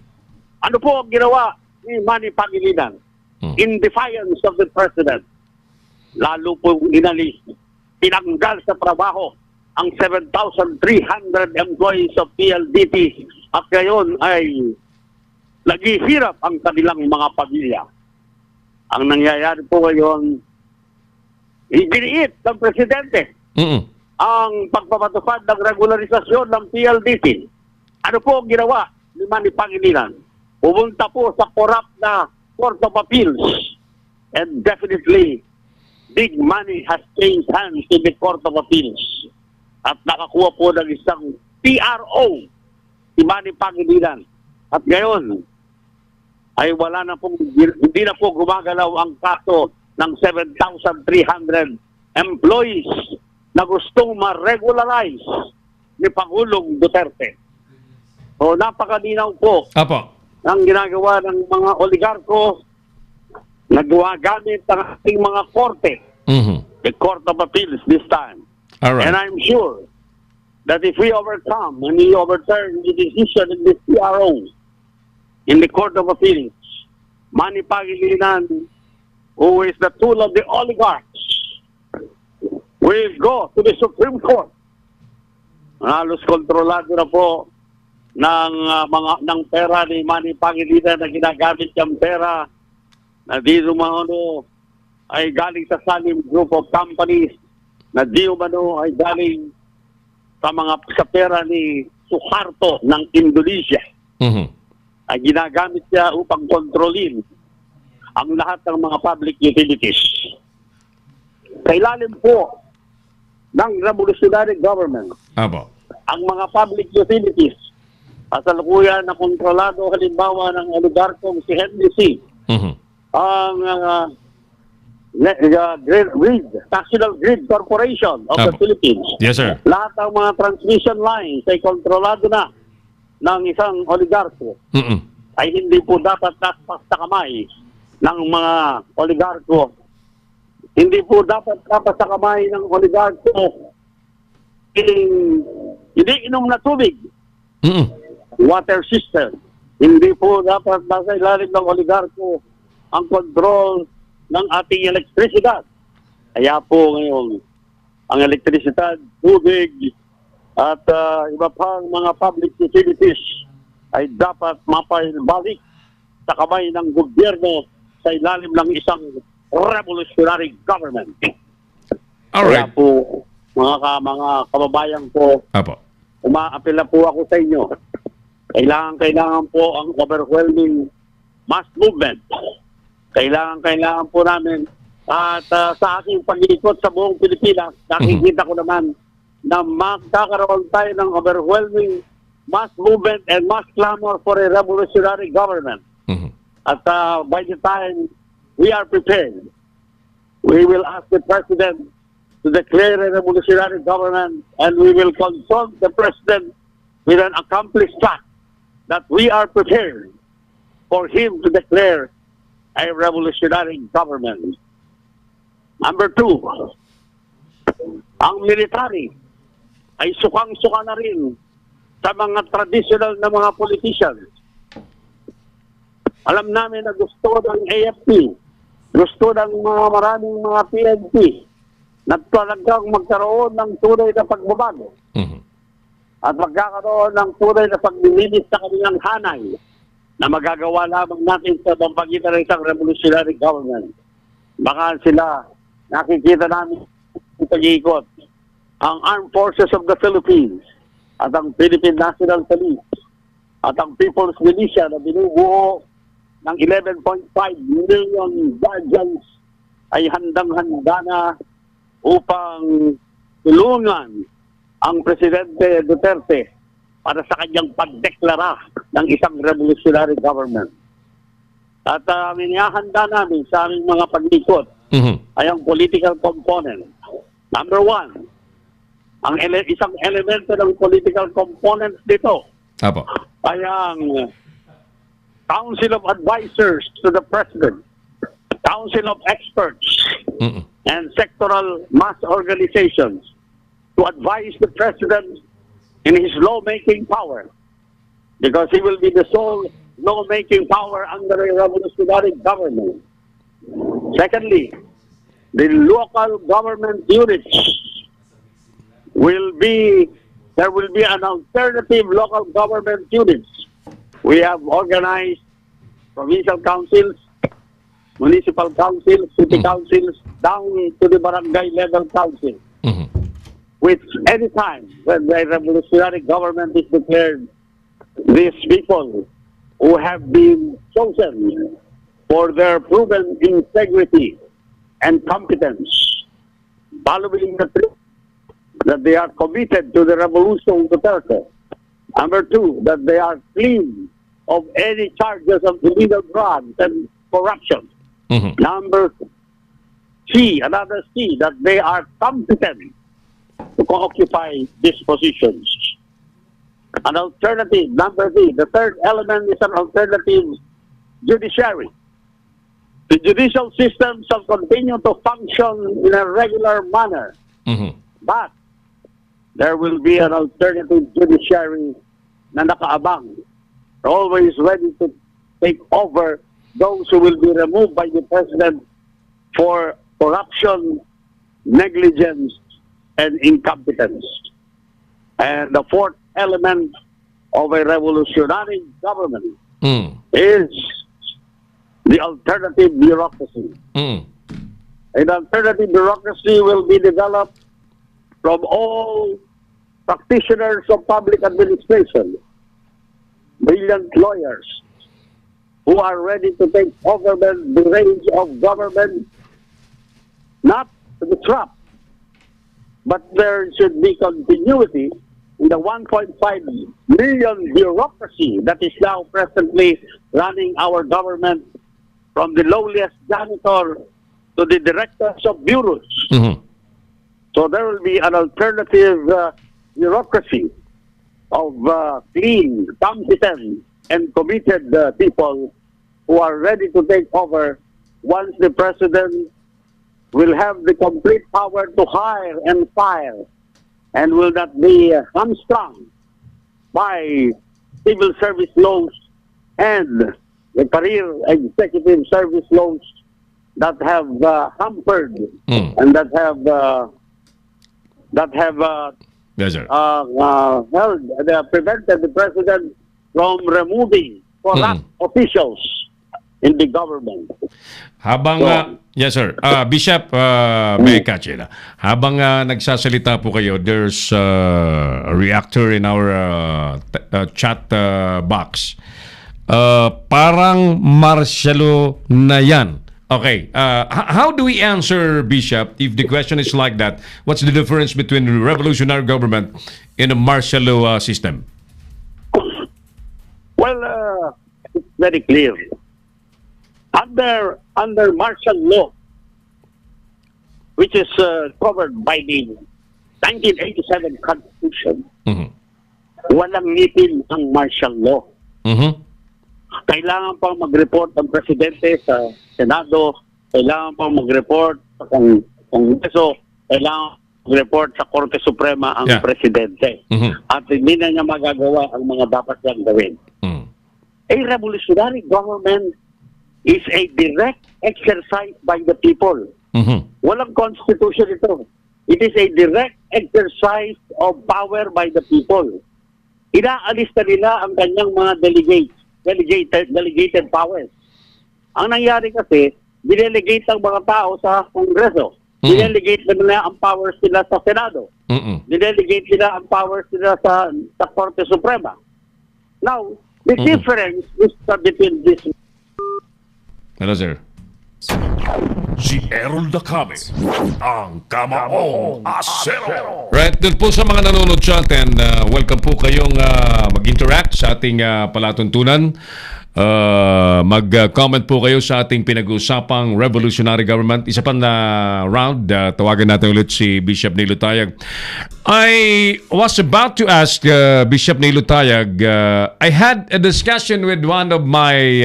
Ano po ang ginawa ni Manny Pangilinan in defiance of the President? Lalo po inalis, tinanggal sa trabaho ang 7,300 employees of PLDT at ngayon ay naghihirap ang kanilang mga pamilya. Ang nangyayari po ngayon, ibiniit ng Presidente ang pagpapatupad ng regularisasyon ng PLDT. Ano po ang ginawa ni Manny Pangilinan? Pumunta po sa corrupt na Court of Appeals, and definitely big money has changed hands in the Court of Appeals. At nakakuha po ng isang PRO si Manny Pangilinan. At ngayon ay wala na pong, hindi na po gumagalaw ang kaso ng 7,300 employees na gustong ma-regularize ni Pangulong Duterte. So napakalinaw po Apo. ang ginagawa ng mga oligarko na gumagamit ng ating mga korte, the Court of Appeals this time. All right. And I'm sure that if we overcome and we overturn the decision in this PRO in the Court of Appeals, Manny Pangilinan, who is the tool of the oligarchs, will go to the Supreme Court. Halos kontrolado na po ng pera ni Manny Pangilinan na ginagamit yung pera na di umano ay galing sa Salim Group of Companies, na di umano ay galing sa pera ni Suharto ng Indonesia. Ay ginagamit siya upang kontrolin ang lahat ng mga public utilities. Sa ilalim po ng revolutionary government, Apo. ang mga public utilities Kasalukuyan na kontrolado halimbawa ng oligarkong si Henry C. Mhm. Ang National Grid Corporation of the Apo. Philippines. Yes, sir. Lahat ng mga transmission lines ay kontrolado na ng isang oligarko. Mhm. Ay hindi po dapat nakpas sa kamay ng mga oligarko. Hindi po dapat nakpas sa kamay ng oligarko hindi inom na tubig, Mhm. water system. Hindi po dapat nasa ilalim ng oligarko ang control ng ating elektrisidad. Kaya po ngayon, ang elektrisidad, tubig, at iba pang mga public utilities ay dapat mapaibalik sa kamay ng gobyerno sa ilalim ng isang revolutionary government. All Kaya right. po, mga kababayan ko, Apo. umaapela po ako sa inyo. Kailangan po ang overwhelming mass movement. Kailangan po namin. At sa aking pag-iikot sa buong Pilipinas, nakikita ko naman na magkakaroon tayo ng overwhelming mass movement and mass clamor for a revolutionary government. Mhm. At by the time we are prepared, we will ask the President to declare a revolutionary government, and we will consult the President with an accomplished fact that we are prepared for him to declare a revolutionary government. Number 2, ang military ay sukang-suka na rin sa mga traditional na mga politicians. Alam namin na gusto ng AFP, gusto ng mga maraming mga PNP na talagang magkaroon ng tunay na pagbabago Mhm. at magkakaroon ng tunay na paglilinis sa kanilang hanay na magagawa lamang natin sa pamamagitan ng isang revolutionary government. Baka sila, nakikita namin sa pag-iikot, ang Armed Forces of the Philippines at ang Philippine National Police at ang People's Militia na binubuo ng 11.5 million guardians ay handang-handa na upang tulungan ang Presidente Duterte para sa kanyang pagdeklara ng isang revolutionary government. At minihanda namin sa aming mga pag-ikot Mhm. ay ang political component. Number 1, ang isang elemento ng political component dito Apo. ay ang Council of Advisors to the President, Council of Experts, Mhm. and sectoral mass organizations to advise the President in his lawmaking power, because he will be the sole lawmaking power under a revolutionary government. Secondly, the local government units there will be an alternative local government units. We have organized provincial councils, municipal councils, city councils, down to the barangay level council, Mhm. which anytime when the revolutionary government is declared, these people who have been chosen for their proven integrity and competence, following the truth that they are committed to the revolution Duterte. Number 2, that they are clean of any charges of illegal drugs and corruption. Mhm. Number another C, that they are competent to occupy these positions. An alternative, number D, the third element is an alternative judiciary. The judicial system shall continue to function in a regular manner, Mhm. but there will be an alternative judiciary na nakaabang, always ready to take over those who will be removed by the President for corruption, negligence, and incompetence. And the fourth element of a revolutionary government Mhm. is the alternative bureaucracy. Mhm. An alternative bureaucracy will be developed from all practitioners of public administration, brilliant lawyers who are ready to take over the reins of government, not to the trap, but there should be continuity in the 1.5 million bureaucracy that is now presently running our government, from the lowliest janitor to the directors of bureaus. So there will be an alternative bureaucracy of clean, competent, and committed people who are ready to take over once the president will have the complete power to hire and fire and will not be hamstrung by civil service laws and the career executive service laws that have hampered and that have Yes, sir. prevented the president from removing corrupt officials in the government. Habang, yes sir, Bishop Mekachela, habang nagsasalita po kayo, there's a reactor in our chat box. Parang martialo na yan. Okay, how do we answer, Bishop, if the question is like that? What's the difference between a revolutionary government and a martial law system? Well, it's very clear. Under martial law, which is covered by the 1987 Constitution, walang ngipin ang martial law. Kailangan pang mag-report ang presidente sa Senado, kailangan pang mag-report sa Kongreso, kailangan mag-report sa Korte Suprema ang presidente. At hindi na niya magagawa ang mga dapat niyang gawin. A revolutionary government is a direct exercise by the people. Walang constitution ito. It is a direct exercise of power by the people. Inaalis na nila ang kanyang mga delegated powers. Ang nangyari kasi, dinelegate ang mga tao sa Kongreso. Dinelegate na nila ang powers nila sa Senado. Dinelegate nila ang powers nila sa Korte Suprema. Now, the difference is between this. Hello, sir. Si Errol Dacame, ang Kamaong Asero. Right, dun po sa mga nanonood sa atin, welcome po kayong mag-interact sa ating palatuntunan. Mag-comment po kayo sa ating pinag-uusapang revolutionary government. Isa pa na round, tawagan natin ulit si Bishop Nilo Tayag. I was about to ask Bishop Nilo Tayag, I had a discussion with one of my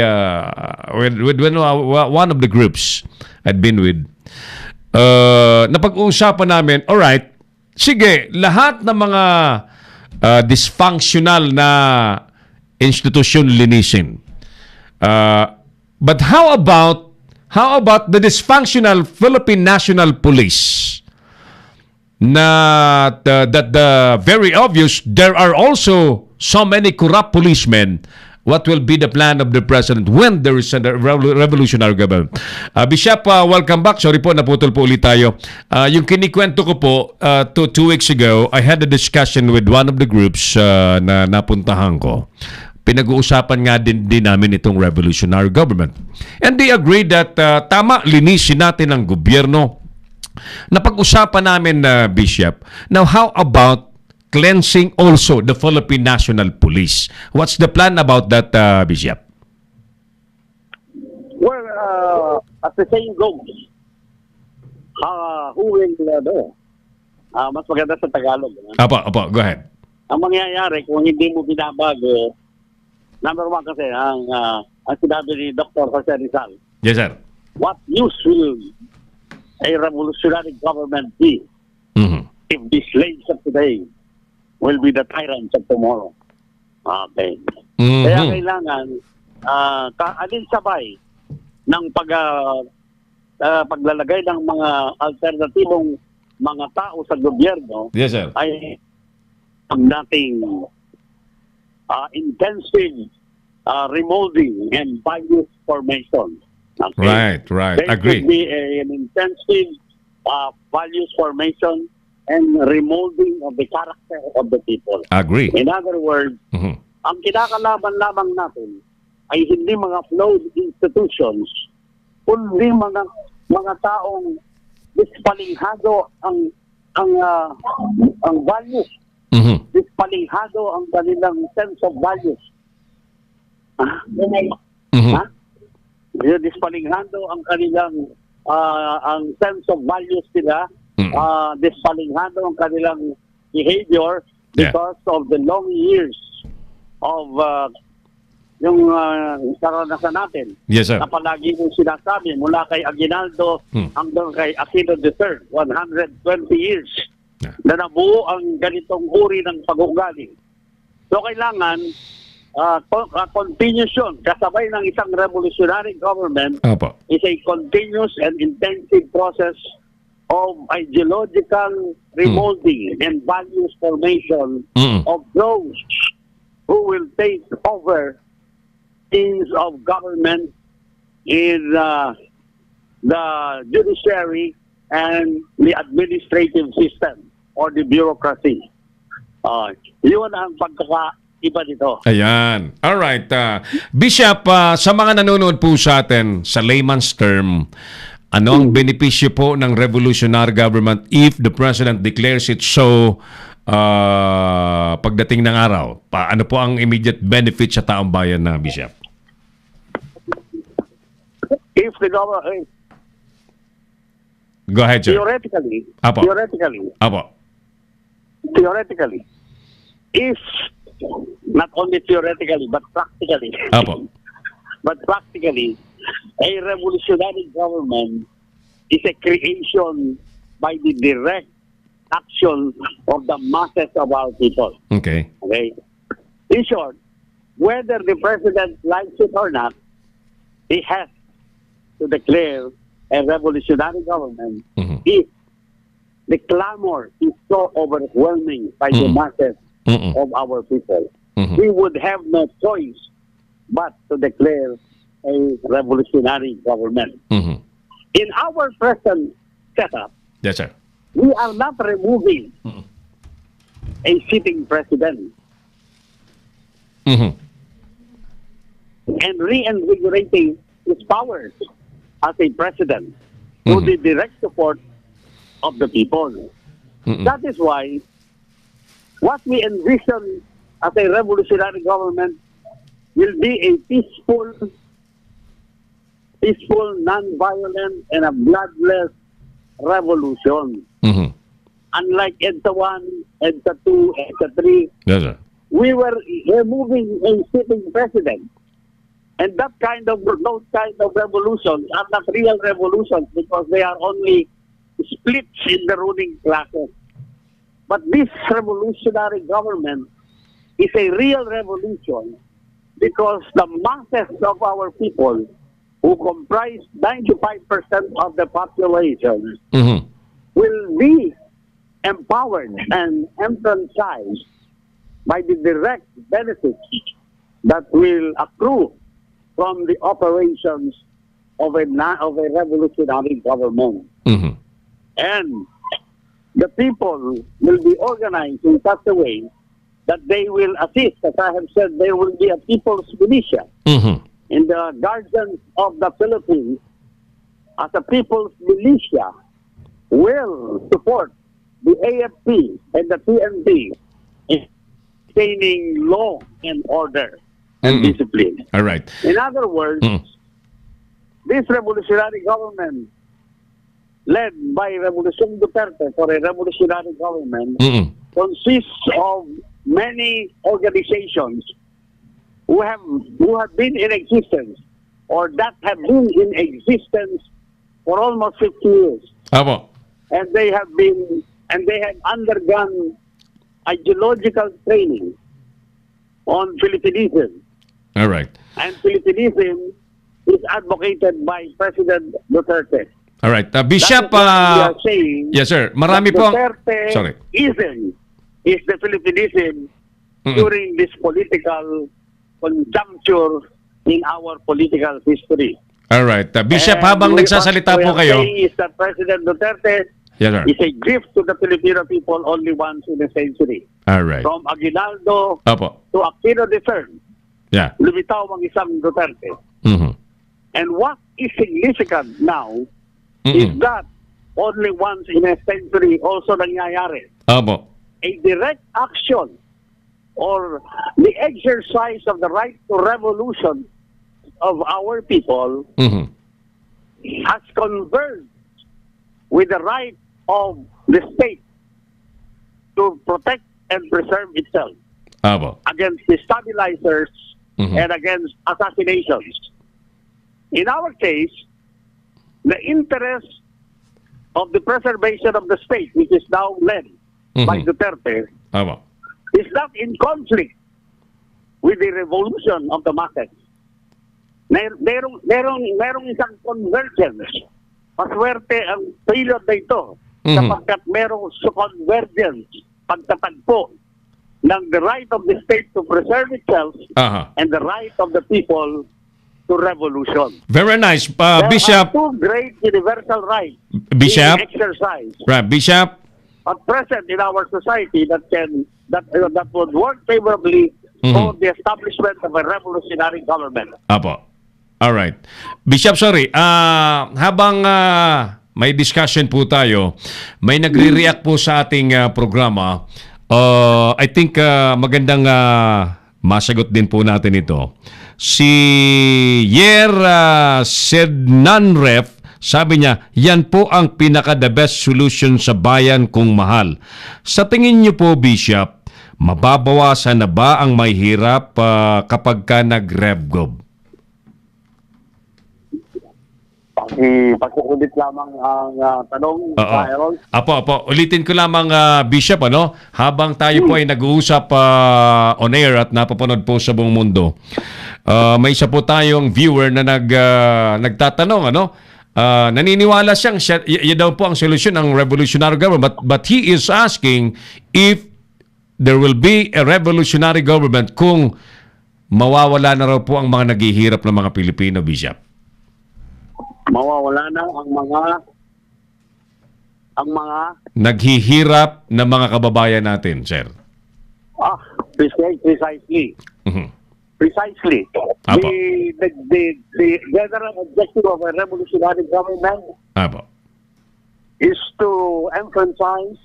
with one of the groups I'd been with. Napag-uusapan namin, alright, sige, lahat ng mga dysfunctional na institusyon linisin. But how about the dysfunctional Philippine National Police? That the very obvious, there are also so many corrupt policemen. What will be the plan of the president when there is a revolutionary government? Bishop, welcome back. Sorry po, naputol po ulit tayo. Yung kinikwento ko po, 2 weeks ago, I had a discussion with one of the groups na napuntahan ko. Pinag-uusapan nga din namin itong revolutionary government. And they agreed that tama, linisin natin ang gobyerno. Napag-usapan namin, Bishop, now how about cleansing also the Philippine National Police? What's the plan about that, Bishop? Well, as the saying goes, who will mas maganda sa Tagalog. Apo, go ahead. Ang mangyayari kung hindi mo binabago, number one kasi, ang sinabi ni Dr. Jose Rizal. Yes, sir. What use will a revolutionary government be if the slaves of today will be the tyrants of tomorrow? Okay. Kaya kailangan alinsabay ng paglalagay ng mga alternatibong mga tao sa gobyerno. Yes, sir. Ay ang dating intensive remolding and values formation. Okay? Right. There Agree. should be an intensive values formation and remolding of the character of the people. Agree. In other words, ang kinakalaban lamang natin ay hindi mga flawed institutions, kundi mga taong dispalinghado ang values Mhm. Dispalihado ang kanilang sense of values. Mhm. Ha? Dispalihado ang kanilang ang sense of values nila. Dispalihado ang kanilang behavior Yeah. because of the long years of yung karanasan natin. Yes, sir. Na palagi mong sinasabi mula kay Aguinaldo hanggang kay Aquino III, 120 years Yeah. na nabuo ang ganitong uri ng pag-uugali. So kailangan continuation kasabay ng isang revolutionary government Opo. is a continuous and intensive process of ideological remolding and values formation of those who will take over things of government in the judiciary and the administrative system or the bureaucracy. Yun ang pagkakaiba nito. Ayan. Alright. Bishop, sa mga nanonood po sa atin sa layman's term, ano ang benepisyo po ng revolutionary government if the president declares it so pagdating ng araw? Ano po ang immediate benefit sa taong bayan na, Bishop? If the government, Go ahead, sir. theoretically, Apo. Apo. theoretically, if not only theoretically but practically, Apo. but practically, a revolutionary government is a creation by the direct action of the masses of our people. Okay. Okay. In short, whether the president likes it or not, he has to declare a revolutionary government if the clamor is so overwhelming by the masses of our people. We would have no choice but to declare a revolutionary government. In our present setup, Yes, sir. we are not removing a sitting president and reinvigorating his powers as a president through the direct support of the people. That is why what we envision as a revolutionary government will be a peaceful, non-violent, and a bloodless revolution. Unlike EDSA 1, EDSA 2, EDSA 3, Yes, sir. we were removing a sitting president. And those kind of revolutions are not real revolutions because they are only splits in the ruling classes. But this revolutionary government is a real revolution because the masses of our people, who comprise 95% of the population, will be empowered and enfranchised by the direct benefits that will accrue from the operations of a revolutionary government. And the people will be organized in such a way that they will assist. As I have said, there will be a people's militia in the guardians of the Philippines. As a people's militia will support the AFP and the PNP in maintaining law and order and discipline. All right. In other words, this revolutionary government led by Revolution Duterte for a revolutionary government consists of many organizations who have been in existence or that have been in existence for almost 50 years. Apo. And they have undergone ideological training on Philippinism. All right. And Philippinism is advocated by President Duterte. All right. Bishop, we are saying yes, sir. Marami po ang... Duterte Sorry. is the Philippinism during this political conjuncture in our political history. All right. Bishop, And habang what nagsasalita we po are kayo... saying is that President Duterte Yes, sir. is a gift to the Filipino people only once in a century. All right. From Aguinaldo Apo. to Aquino III, Yeah. lumitaw ang isang Duterte. And what is significant now is that only once in a century also nangyayari Apo. a direct action or the exercise of the right to revolution of our people Mhm. has converged with the right of the state to protect and preserve itself Apo. against destabilizers Mhm. and against assassinations. In our case, the interest of the preservation of the state, which is now led by Mhm. Duterte, Apo. is not in conflict with the revolution of the masses. Merong isang convergence. Maswerte ang period na ito sapagkat merong convergence, pagtatagpo ng the right of the state to preserve itself Aha. and the right of the people to revolution. Very nice. There Bishop, are two great universal rights Bishop, being exercised right, Bishop, at present in our society that would work favorably for the establishment of a revolutionary government. Apo. All right. Bishop, sorry. Habang may discussion po tayo, may nagre-react po sa ating programa. I think magandang masagot din po natin ito. Si Yer Sednanref, sabi niya, yan po ang pinaka-the best solution sa bayan kung mahal. Sa tingin niyo po, Bishop, mababawasan na ba ang mahirap kapag ka nag-RevGov? Pagkukulit lamang ang tanong, Oo. Aaron. Apo. Ulitin ko lamang, Bishop, ano? Habang tayo po ay nag-uusap on air at napapanood po sa buong mundo. May isa po tayong viewer na nagtatanong, ano? Naniniwala siyang yan daw po ang solusyon ng revolutionary government, but he is asking if there will be a revolutionary government kung mawawala na raw po ang mga naghihirap ng mga Pilipino, Bishop. Mawawala na ang mga Naghihirap na mga kababayan natin, sir. precisely. Mhm. Precisely. Apo. The general objective of a revolutionary government Apo. is to emphasize,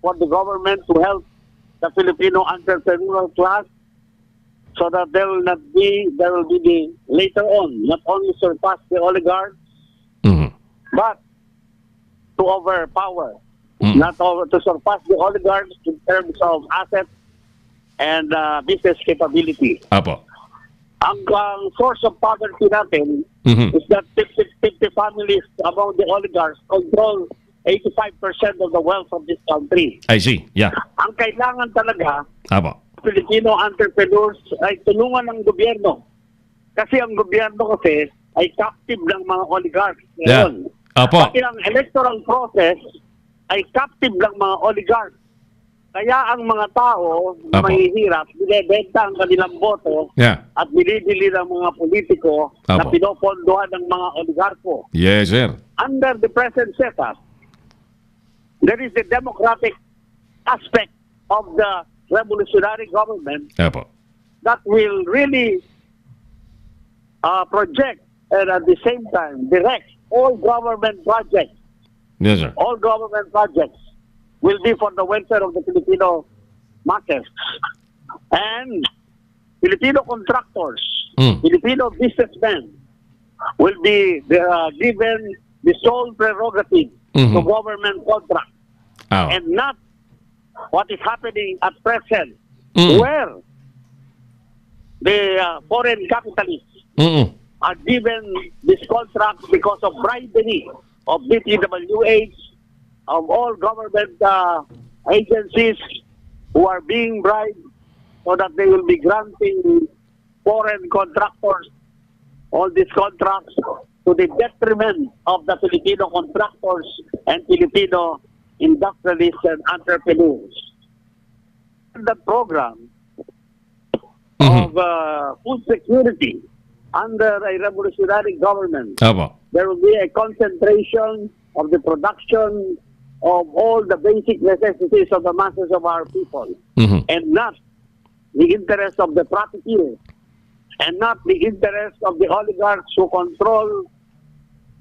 for the government to help the Filipino entrepreneurial class so that there will be the later on not only surpass the oligarchs Mhm. but to overpower, Mm. to surpass the oligarchs in terms of assets and business capability. Apo. Ang source of poverty natin Mhm. is that 50 families among the oligarchs control 85% of the wealth of this country. I see. Yeah. Ang kailangan talaga, Apo. Filipino entrepreneurs ay tulungan ng gobyerno. Kasi ang gobyerno kasi ay captive ng mga oligarchs. Yeah. Ngayon, Apo. pati ang electoral process ay captive ng mga oligarchs. Kaya ang mga tao na Apo. mahihirap, binibenta ang kanilang boto Yeah. at binibili ng mga politiko na Apo. pinopondohan ng mga oligarko. Yes, sir. Under the present setup, there is the democratic aspect of the revolutionary government Apo. that will really project and at the same time direct all government projects. Yes, sir. All government projects will be for the welfare of the Filipino masses. And Filipino contractors, Filipino businessmen will be given the sole prerogative to government contract Oh. and not what is happening at present where the foreign capitalists Mm-mm. are given this contract because of bribery of DPWH, of all government agencies who are being bribed so that they will be granting foreign contractors all these contracts to the detriment of the Filipino contractors and Filipino industrialists and entrepreneurs. The program of food security under a revolutionary government, Apo. there will be a concentration of the production of all the basic necessities of the masses of our people, Mhm. and not the interest of the profiteers, and not the interest of the oligarchs who control,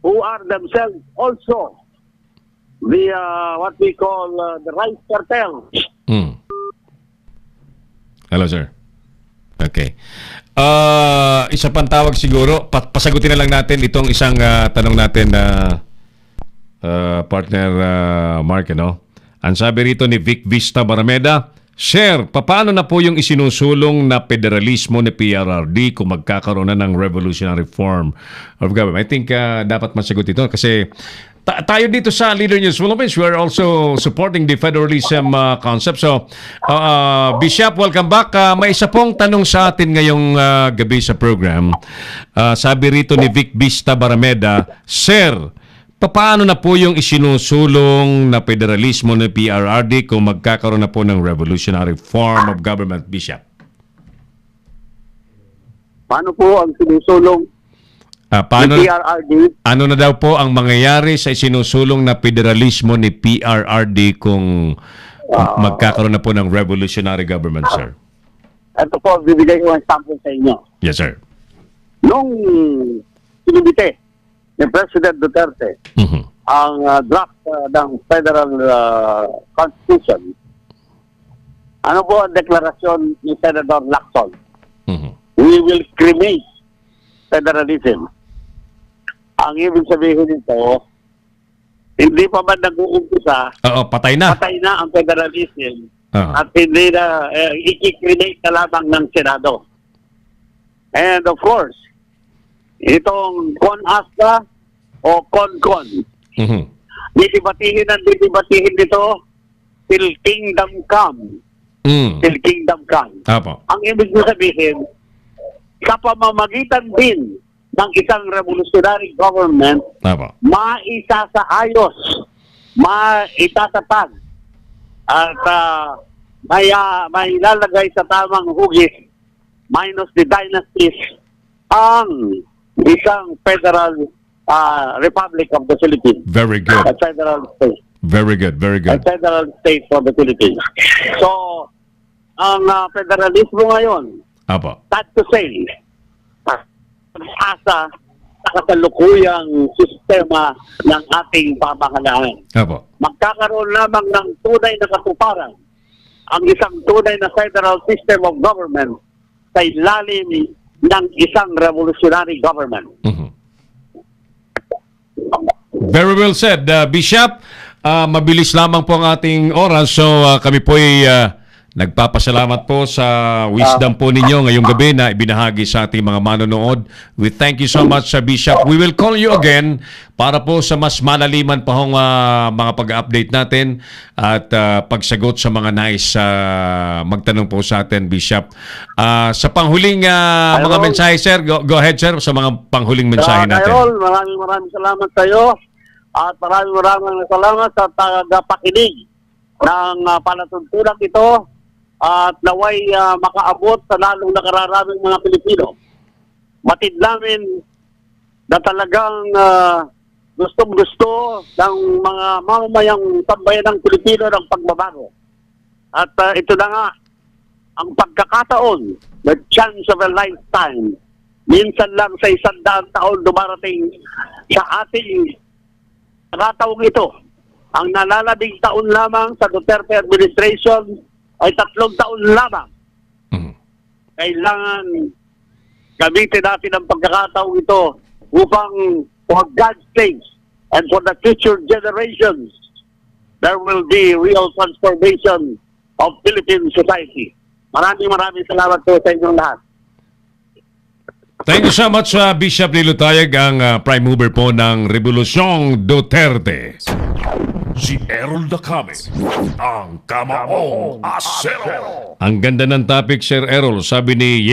who are themselves also what we call the rice cartel. Hello, sir. Okay. Isa pang tawag siguro, pasagutin na lang natin itong isang tanong natin na partner Mark, no? Ang sabi rito ni Vic Vista Barameda, Sir, paano na po yung isinusulong na federalismo ni PRRD kung magkakaroon na ng revolutionary form of government? I think dapat masagot ito kasi tayo dito sa Leader News Philippines, we are also supporting the federalism concept. So, Bishop, welcome back. May isa pong tanong sa atin ngayong gabi sa program. Sabi rito ni Vic Vista Barameda, Sir, paano na po yung isinusulong na federalismo ng PRRD kung magkakaroon na po ng revolutionary form of government, Bishop? Paano po ang sinusulong Paano, ng PRRD? ano na daw po ang mangyayari sa isinusulong na federalismo ni PRRD kung magkakaroon na po ng revolutionary government, sir? Ito po, bibigay ko ang sample sa inyo. Yes, sir. Nung sinubite ni President Duterte ang draft ng federal constitution, ano po ang deklarasyon ni Senator Lacson? We will cremate federalism. Ang ibig sabihin nito, hindi pa man nag-uumpisa, Patay na. patay na ang federalism at hindi na i-cremate na lamang ng Senado. And of course, itong CONASTA o CONCON, didibatihin dito till kingdom come. Till kingdom come. Apo. Ang ibig sabihin, sa pamamagitan din ng isang revolutionary government, Apo. maisasaayos, maitatapag, at may lalagay sa tamang hugis minus the dynasties ang isang federal Republic of the Philippines. Very good. A federal state. Very good. Very A good. federal state for the Philippines. So, ang federalismo ngayon, Apo. sad to say, asa sa kasalukuyang sistema ng ating pamahalaan. Apo. Magkakaroon lamang ng tunay na katuparan ang isang tunay na federal system of government sa ilalim ng isang revolutionary government. Very well said, Bishop. Mabilis lamang po ang ating oras, so kami po ay nagpapasalamat po sa wisdom po ninyo ngayong gabi na ibinahagi sa ating mga manonood. We thank you so much, Bishop. We will call you again para po sa mas malaliman pa hong mga pag-update natin at pagsagot sa mga nais magtanong po sa atin, Bishop. Sa panghuling mga mensahe, sir, go ahead, sir, sa mga panghuling mensahe natin. Carol, maraming salamat sa iyo at maraming salamat sa tagapakinig ng palatuntunan ito at naway makaabot sa lalong nakararaming mga Pilipino. Batid namin na talagang gustong-gusto ng mga mamamayang tambayan ng Pilipino ng pagbabago. At ito na nga, ang pagkakataon, the chance of a lifetime, minsan lang sa 100 taon dumarating sa ating pagkakataong ito. Ang nalalabing taon lamang sa Duterte administration ay 3 taon lamang. Kailangan gamitin natin ang pagkakataong ito upang for God's sake and for the future generations, there will be real transformation of Philippine society. Maraming salamat po sa inyong lahat. Thank you so much, Bishop Lilo Tayag, ang prime mover po ng Revolusyong Duterte. Si Errol Dacame, ang Kamaong Asero. Ang ganda ng topic, Sir Errol. Sabi ni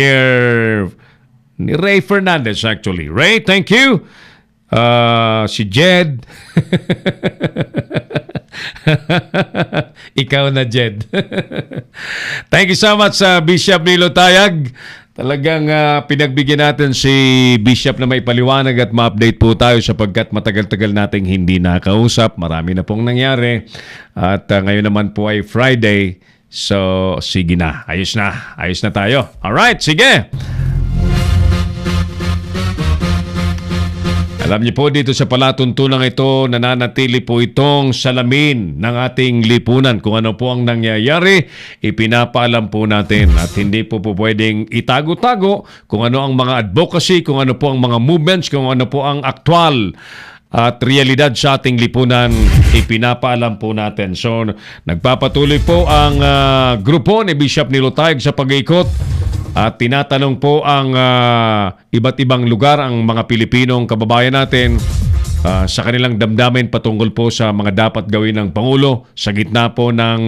Ray Fernandez, actually. Ray, thank you. Si Jed. Ikaw na, Jed. Thank you so much, Bishop Lilo Tayag. Talagang pinagbigyan natin si Bishop na may paliwanag at ma-update po tayo sapagkat matagal-tagal nating hindi nakausap. Marami na pong nangyari. At ngayon naman po ay Friday. So, sige na. Ayos na. Ayos na tayo. Alright, sige. Hello? Alam niyo po, dito sa palatuntunang ito, nananatili po itong salamin ng ating lipunan. Kung ano po ang nangyayari, ipinapaalam po natin. At hindi po pwedeng itago-tago kung ano ang mga advocacy, kung ano po ang mga movements, kung ano po ang aktwal at realidad sa ating lipunan, ipinapaalam po natin. So, nagpapatuloy po ang grupo ni Bishop Nilo Tayag sa pag-iikot at tinatanong po ang iba't ibang lugar, ang mga Pilipinong kababayan natin sa kanilang damdamin patungkol po sa mga dapat gawin ng Pangulo sa gitna po ng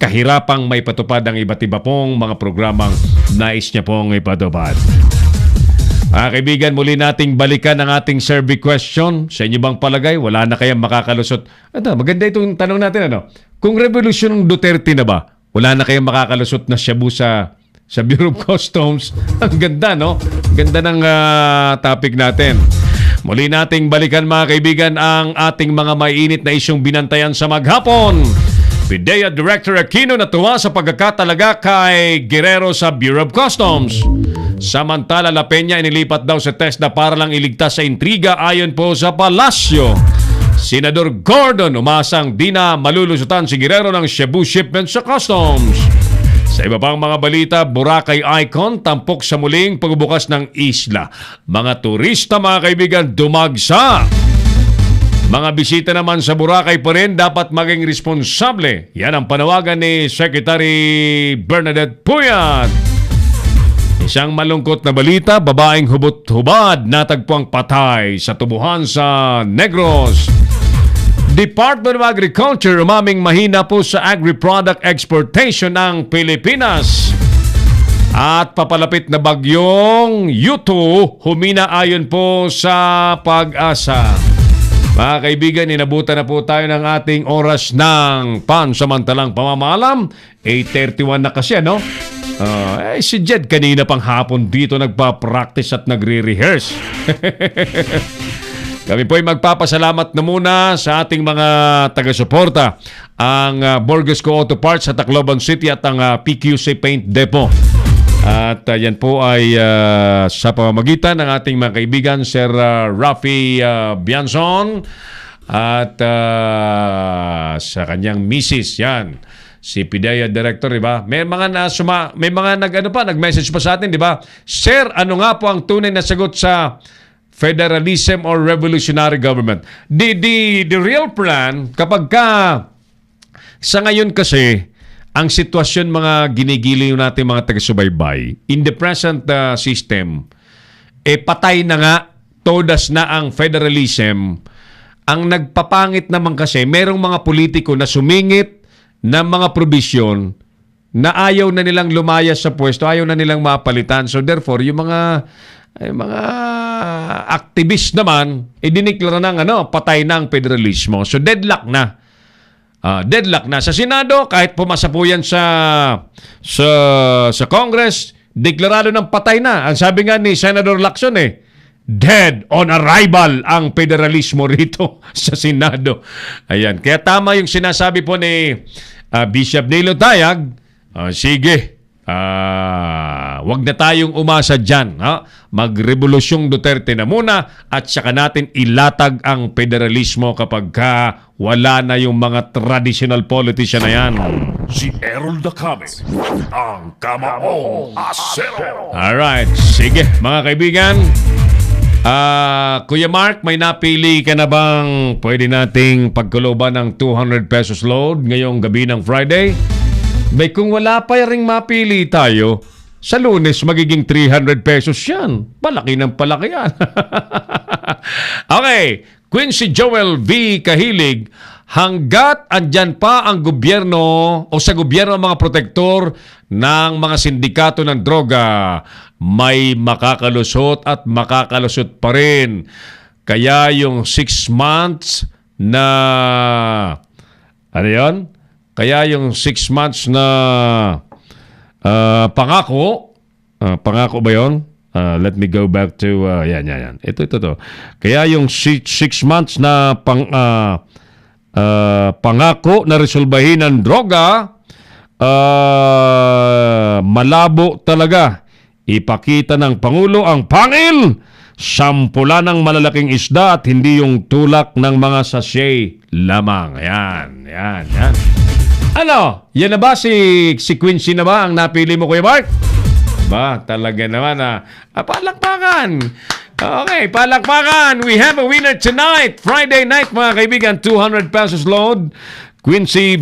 kahirapang may patupad ang iba't iba pong mga programang nais niya pong ipatupad. Mga kaibigan, muli nating balikan ang ating survey question. Sa inyo bang palagay, wala na kayang makakalusot? Maganda itong tanong natin. Kung Revolution Duterte na ba, wala na kayang makakalusot na shabu sa Bureau of Customs? Ang ganda, no? Ganda ng topic natin. Muli nating balikan, mga kaibigan, ang ating mga mainit na isyong binantayan sa maghapon. PIDEA Director Aquino natuwa sa pagkakatalaga kay Guerrero sa Bureau of Customs. Samantala, La Peña inilipat daw sa TESDA para lang iligtas sa intriga ayon po sa palasyo. Senador Gordon umasang di na malulusutan si Guerrero ng shabu shipment sa customs. Sa iba pang mga balita, Boracay Icon tampok sa muling pagbubukas ng isla. Mga turista, mga kaibigan, dumagsa. Mga bisita naman sa Boracay pa rin dapat maging responsable. Yan ang panawagan ni Secretary Bernadette Puyat. Isang malungkot na balita, babaeng hubot-hubad natagpuang patay sa tubuhan sa Negros. Department of Agriculture umaming mahina po sa agri-product exportation ng Pilipinas. At papalapit na bagyong Yutu, humina ayon po sa Pag-asa. Mga kaibigan, inabutan na po tayo ng ating oras ng pansamantalang pamamalam. 8:31 na kasi, no? Si Jed kanina pang hapon dito nagpa-practice at nagre-rehearse. Kami po ay magpapasalamat na muna sa ating mga taga-suporta, ang Borgesco Auto Parts sa Tacloban City at ang PQC Paint Depot. At yan po ay sa pamamagitan ng ating mga kaibigan, Sir Rafi Bianzon at sa kanyang misis, yan, si PIDEA Director, di ba? May mga nag-message pa sa atin, di ba? Sir, ano nga po ang tunay na sagot sa federalism or revolutionary government? The real plan, kapag sa ngayon kasi, ang sitwasyon, mga ginigiliw natin mga taga-subaybay, in the present system, patay na nga, todas na ang federalism. Ang nagpapangit naman kasi, merong mga politiko na sumingit ng mga probisyon na ayaw na nilang lumayas sa pwesto, ayaw na nilang mapalitan. So therefore, yung mga activist naman, idiniklara ng patay na ang federalismo. So deadlock na. Deadlock na. Sa Senado, kahit pumasa po yan sa Congress, deklarado ng patay na. Ang sabi nga ni Senator Lacson, dead on arrival ang federalismo rito sa Senado. Ayan. Kaya tama yung sinasabi po ni Bishop Nilo Tayag. Sige, wag na tayong umasa dyan. Magrevolusyong Duterte na muna at saka natin ilatag ang federalismo kapag wala na yung mga traditional politician na yan. Si Errol Dacame, ang Kamaong Asero. Alright, sige mga kaibigan. Kuya Mark, may napili ka na bang pwede nating pagkuloban ng 200 pesos load ngayong gabi ng Friday? May kung wala pa ring mapili tayo, sa Lunes magiging 300 pesos yan. Palaki ng palaki yan. Okay, Quincy Joel V. Kahilig, hanggat andyan pa ang gobyerno o sa gobyerno ang mga protektor ng mga sindikato ng droga, may makakalusot at makakalusot pa rin. Kaya yung 6 months na Kaya yung 6 months na pangako ba yun? Let me go back to yan. Ito. Kaya yung 6 months na pangako na resolbahin ng droga, malabo talaga. Ipakita ng Pangulo ang pangil Sampula ng malalaking isda at hindi yung tulak ng mga sachet lamang. Yan. Ano? Yan na ba si Quincy na ba ang napili mo, Kuya Mark? Ba, talaga naman palakpakan. Okay, palakpakan. We have a winner tonight. Friday night, mga kaibigan, 200 pesos load. Quincy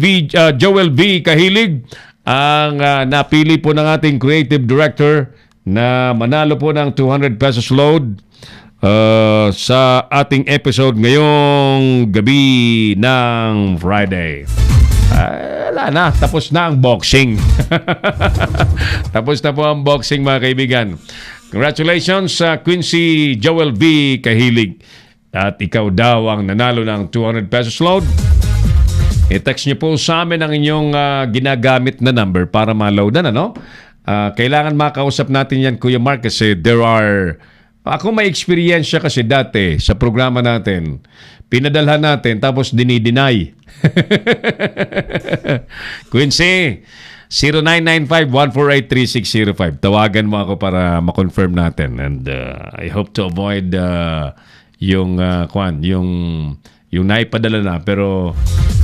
Joel V. Kahilig ang napili po ng ating creative director na manalo po ng 200 pesos load sa ating episode ngayong gabi ng Friday. Wala na, tapos na ang boxing. Tapos na po ang boxing, mga kaibigan. Congratulations sa Quincy Joel V. Kahilig. At ikaw daw ang nanalo ng 200 pesos load. I-text niyo po sa amin ang inyong ginagamit na number para ma-loadan, ano? Kailangan makausap natin yan, Kuya Mark, kasi ako may experience kasi dati sa programa natin. Pinadalhan natin, tapos dinideny. Quincy, 0995-148-3605. Tawagan mo ako para ma-confirm natin. And I hope to avoid yung naipadala na pero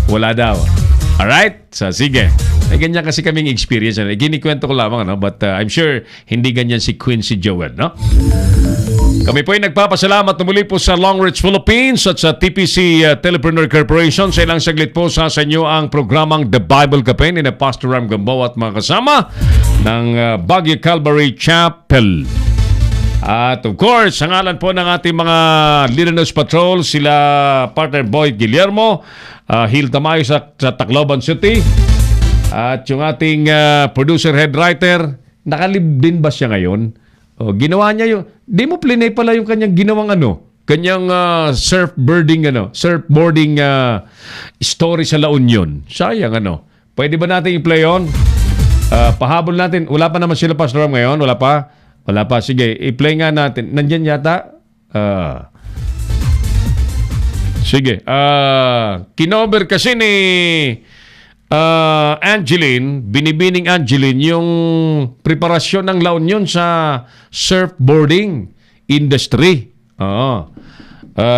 wala daw. Alright? So, sige. May ganyan kasi kaming experience. Ginikwento ko lamang, no? But I'm sure hindi ganyan si Quincy Joel, no? Kami po ay nagpapasalamat na muli po sa Long Ridge Philippines at sa TPC Telepreneur Corporation. Sa ilang saglit po sa inyo ang programang The Bible Cafe ni Pastor Ram Gamboa at mga kasama ng Baguio Calvary Chapel. At of course, sa ngalan po ng ating mga Listener's Patrol, sila partner Boy Guillermo, Hil Tamayo sa Tacloban City, at yung ating producer head writer, nakalib din ba siya ngayon? Ginawa niya yung, di mo plinay pala yung kanyang ginawang kanyang surfboarding story sa La Union. Sayang Pwede ba natin i-play on? Pahabol natin. Wala pa naman sila, Pastor Ram, ngayon? Wala pa? Wala pa. Sige, i-play nga natin. Nandyan yata? Sige. Kinover kasi ni Angeline, binibining Angeline, yung preparasyon ng La Union sa surfboarding industry.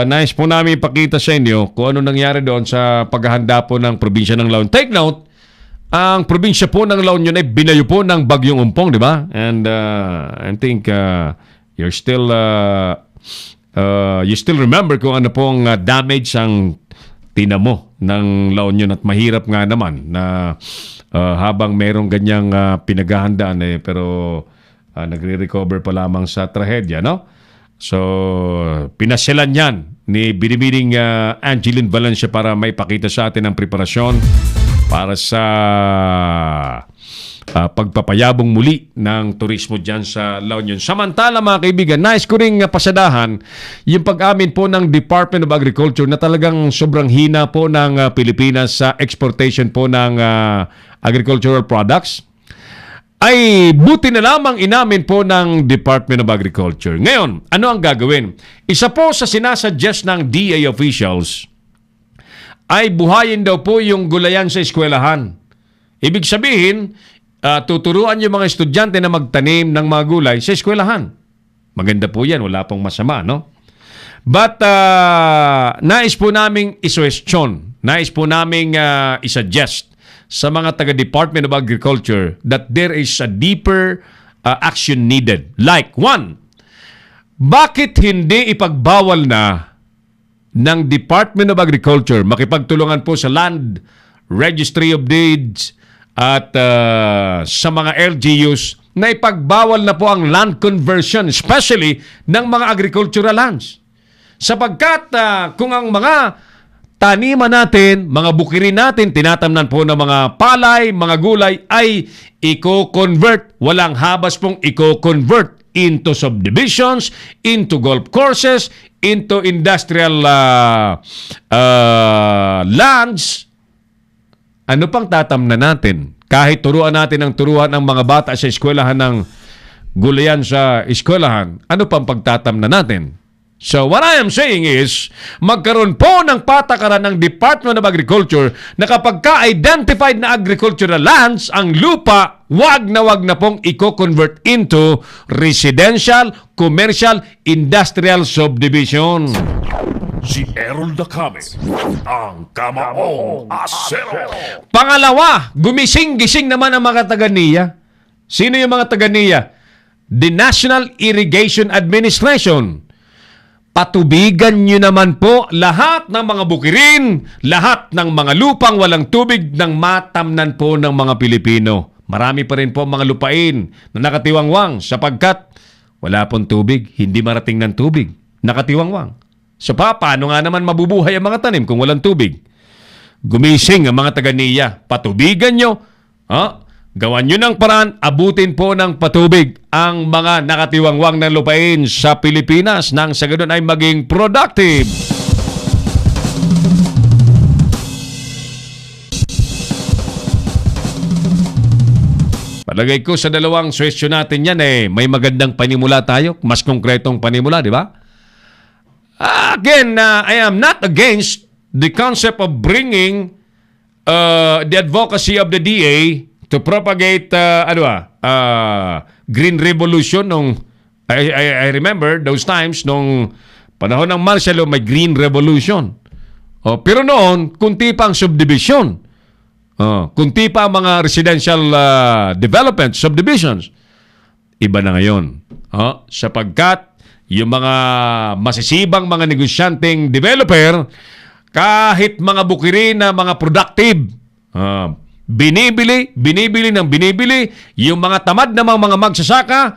Nice po namin ipakita sa inyo kung ano nangyari doon sa paghahanda po ng probinsya ng La Union. Take note, ang probinsya po ng La Union ay binayo po ng Bagyong Umpong, di ba? And I think you still remember kung ano pong damage ang tinamo ng La Union, at mahirap nga naman na habang merong ganyang pinaghahandaan pero nagre-recover pa lamang sa trahedya, no? So, pinasyalan yan ni binibining Angeline Valencia para maipakita sa atin ang preparasyon para sa pagpapayabong muli ng turismo dyan sa La Union. Samantala, mga kaibigan, nais ko rin pasadahan yung pag-amin po ng Department of Agriculture na talagang sobrang hina po ng Pilipinas sa exportation po ng agricultural products. Ay buti na lamang inamin po ng Department of Agriculture. Ngayon, ano ang gagawin? Isa po sa sinasuggest ng DA officials ay buhayin daw po yung gulayan sa eskwelahan. Ibig sabihin, tuturuan yung mga estudyante na magtanim ng mga gulay sa eskwelahan. Maganda po yan, wala pong masama, no? But nais po naming isuwestiyon, nais po naming isuggest sa mga taga-Department of Agriculture that there is a deeper action needed. Like, one, bakit hindi ipagbawal na ng Department of Agriculture makipagtulungan po sa Land Registry of Deeds at sa mga LGUs na ipagbawal na po ang land conversion, especially ng mga agricultural lands. Sapagkat kung ang mga taniman natin, mga bukirin natin, tinatamnan po ng mga palay, mga gulay, ay i-convert. Walang habas pong i-convert into subdivisions, into golf courses, into industrial lands. Ano pang tatamnan natin? Kahit turuan natin ang turuan ng mga bata sa eskwelahan ng gulayan sa eskwelahan, ano pang pagtatamnan natin? So what I am saying is, magkaroon po ng patakaran ng Department of Agriculture na kapag ka-identified na agricultural lands, ang lupa, wag na pong i-convert into residential, commercial, industrial subdivision. Si Errol Dacame, ang Kamaong Asero. Pangalawa, gumising-gising naman ang mga taga-NIA. Sino yung mga taga-NIA? The National Irrigation Administration. Patubigan nyo naman po lahat ng mga bukirin, lahat ng mga lupang walang tubig nang matamnan po ng mga Pilipino. Marami pa rin po mga lupain na nakatiwangwang sapagkat wala pong tubig, hindi marating ng tubig. Nakatiwangwang. So paano nga naman mabubuhay ang mga tanim kung walang tubig? Gumising ang mga taga-NIA. Patubigan nyo. Gawan nyo ng paraan, abutin po ng patubig ang mga nakatiwangwang ng lupain sa Pilipinas nang sa ganun ay maging productive. Palagay ko sa dalawang question natin yan may magandang panimula tayo, mas konkretong panimula, di ba? Again, I am not against the concept of bringing the advocacy of the DA to propagate Green Revolution nung I remember those times nung panahon ng martial law may Green Revolution. Pero noon kunti pa ang subdivision. Kunti pa ang mga residential development subdivisions. Iba na ngayon. Sapagkat yung mga masisibang mga negosyanteng developer kahit mga bukirin na mga productive binibili yung mga tamad na mga magsasaka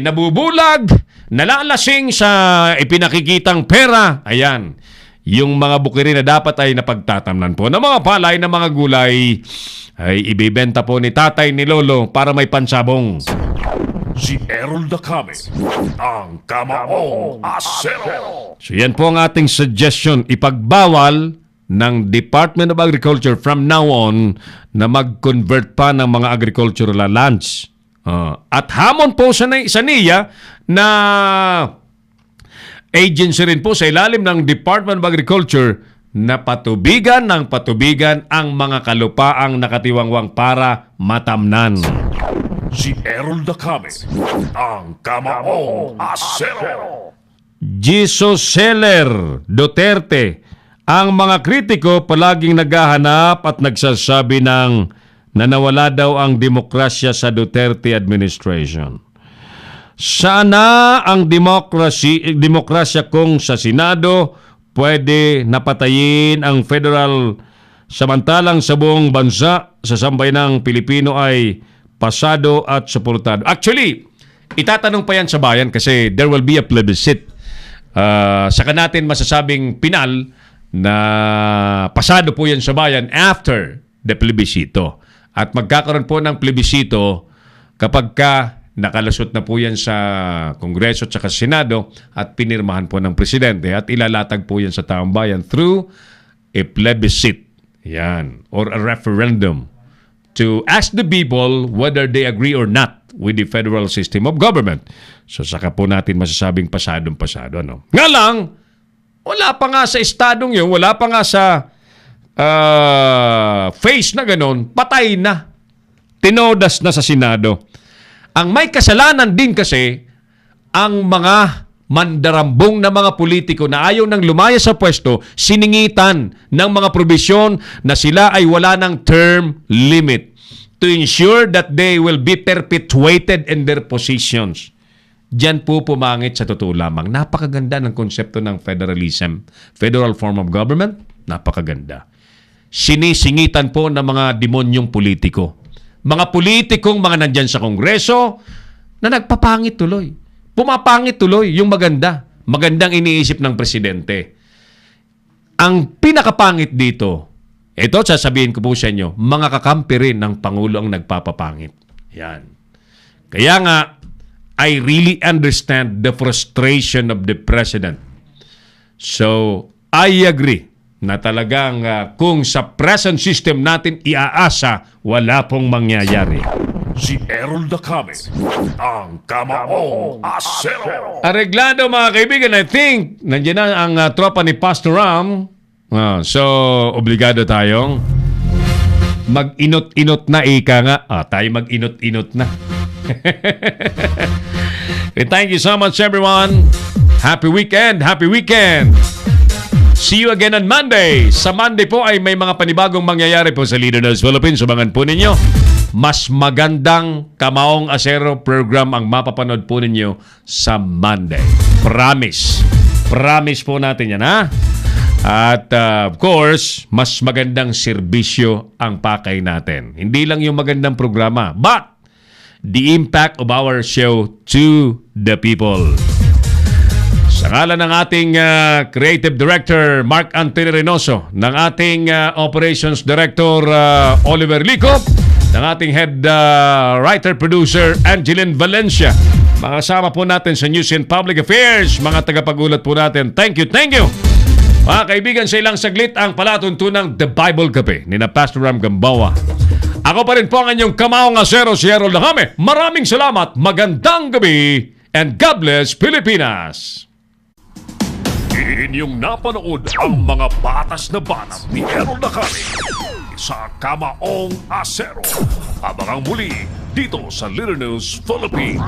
nabubulag, nalalasing sa ipinakikitang pera. Ayan, yung mga bukirin na dapat ay napagtatamnan po ng mga palay na mga gulay ay ibibenta po ni tatay ni lolo para may pansabong. Si Errol Dacame, ang Kamaong Asero. So yan po ang ating suggestion, ipagbawal ng Department of Agriculture from now on na mag-convert pa ng mga agricultural lands. At hamon po sa NIA na agency rin po sa ilalim ng Department of Agriculture na patubigan ang mga kalupaang nakatiwangwang para matamnan. Si Errol Dacame, ang Kamaong Asero. Jesus Seller Duterte. Ang mga kritiko palaging naghahanap at nagsasabi ng nanawala daw ang demokrasya sa Duterte administration. Sana ang demokrasya kung sa Senado pwede napatayin ang federal samantalang sa buong bansa sa sambayanang Pilipino ay pasado at suportado. Actually, itatanong pa yan sa bayan kasi there will be a plebiscite. Saka natin masasabing pinal na pasado po yan sa bayan after the plebiscito. At magkakaroon po ng plebiscito kapag nakalusot na po yan sa Kongreso at sa Senado at pinirmahan po ng Presidente at ilalatag po yan sa taong bayan through a plebiscite. Yan. Or a referendum to ask the people whether they agree or not with the federal system of government. So saka po natin masasabing pasadong-pasado. Nga lang, wala pa nga sa estadong yun, wala pa nga sa face na ganon, patay na. Tinodas na sa Senado. Ang may kasalanan din kasi, ang mga mandarambong na mga politiko na ayaw nang lumaya sa pwesto, siningitan ng mga probisyon na sila ay wala ng term limit to ensure that they will be perpetuated in their positions. Diyan po pumangit sa totoo lamang. Napakaganda ng konsepto ng federalism. Federal form of government, napakaganda. Sinisingitan po ng mga demonyong politiko. Mga politikong mga nandyan sa Kongreso na nagpapangit tuloy. Pumapangit tuloy yung maganda. Magandang iniisip ng presidente. Ang pinakapangit dito, ito sasabihin ko po sa inyo, mga kakampi rin ng Pangulo ang nagpapapangit. Yan. Kaya nga, I really understand the frustration of the President. So, I agree na talagang kung sa present system natin iaasa, wala pong mangyayari. Si Errol Dacame, ang Kamaong Asero. Areglado mga kaibigan, I think nandiyan na ang tropa ni Pastor Ram. So, obligado tayong mag-inot-inot na, ika nga. Tayo mag-inot-inot na. Thank you so much everyone. Happy weekend, happy weekend. See you again on Monday. Sa Monday po ay may mga panibagong mangyayari po sa Leader News Philippines. Subangan po ninyo. Mas magandang Kamaong Asero program ang mapapanood po ninyo sa Monday. Promise. Promise po natin yan, ha? At of course, mas magandang serbisyo ang pakay natin. Hindi lang yung magandang programa, but the impact of our show to the people. Sa ngalan ng ating Creative Director, Mark Anthony Reynoso, ng ating Operations Director, Oliver Licop, ng ating Head Writer-Producer, Angeline Valencia, mga kasama po natin sa News and Public Affairs, mga tagapag-ulat po natin, thank you, thank you! Mga kaibigan, sa ilang saglit ang palatuntunang The Bible Cafe ni na Pastor Ram Gambawa. Ako pa rin po ang inyong Kamaong Asero, si Errol Dacame. Maraming salamat, magandang gabi, and God bless Pilipinas! Inyong napanood ang mga batas na banat ni Errol Dacame sa Kamaong Asero. Abangang muli dito sa Leader News Philippines.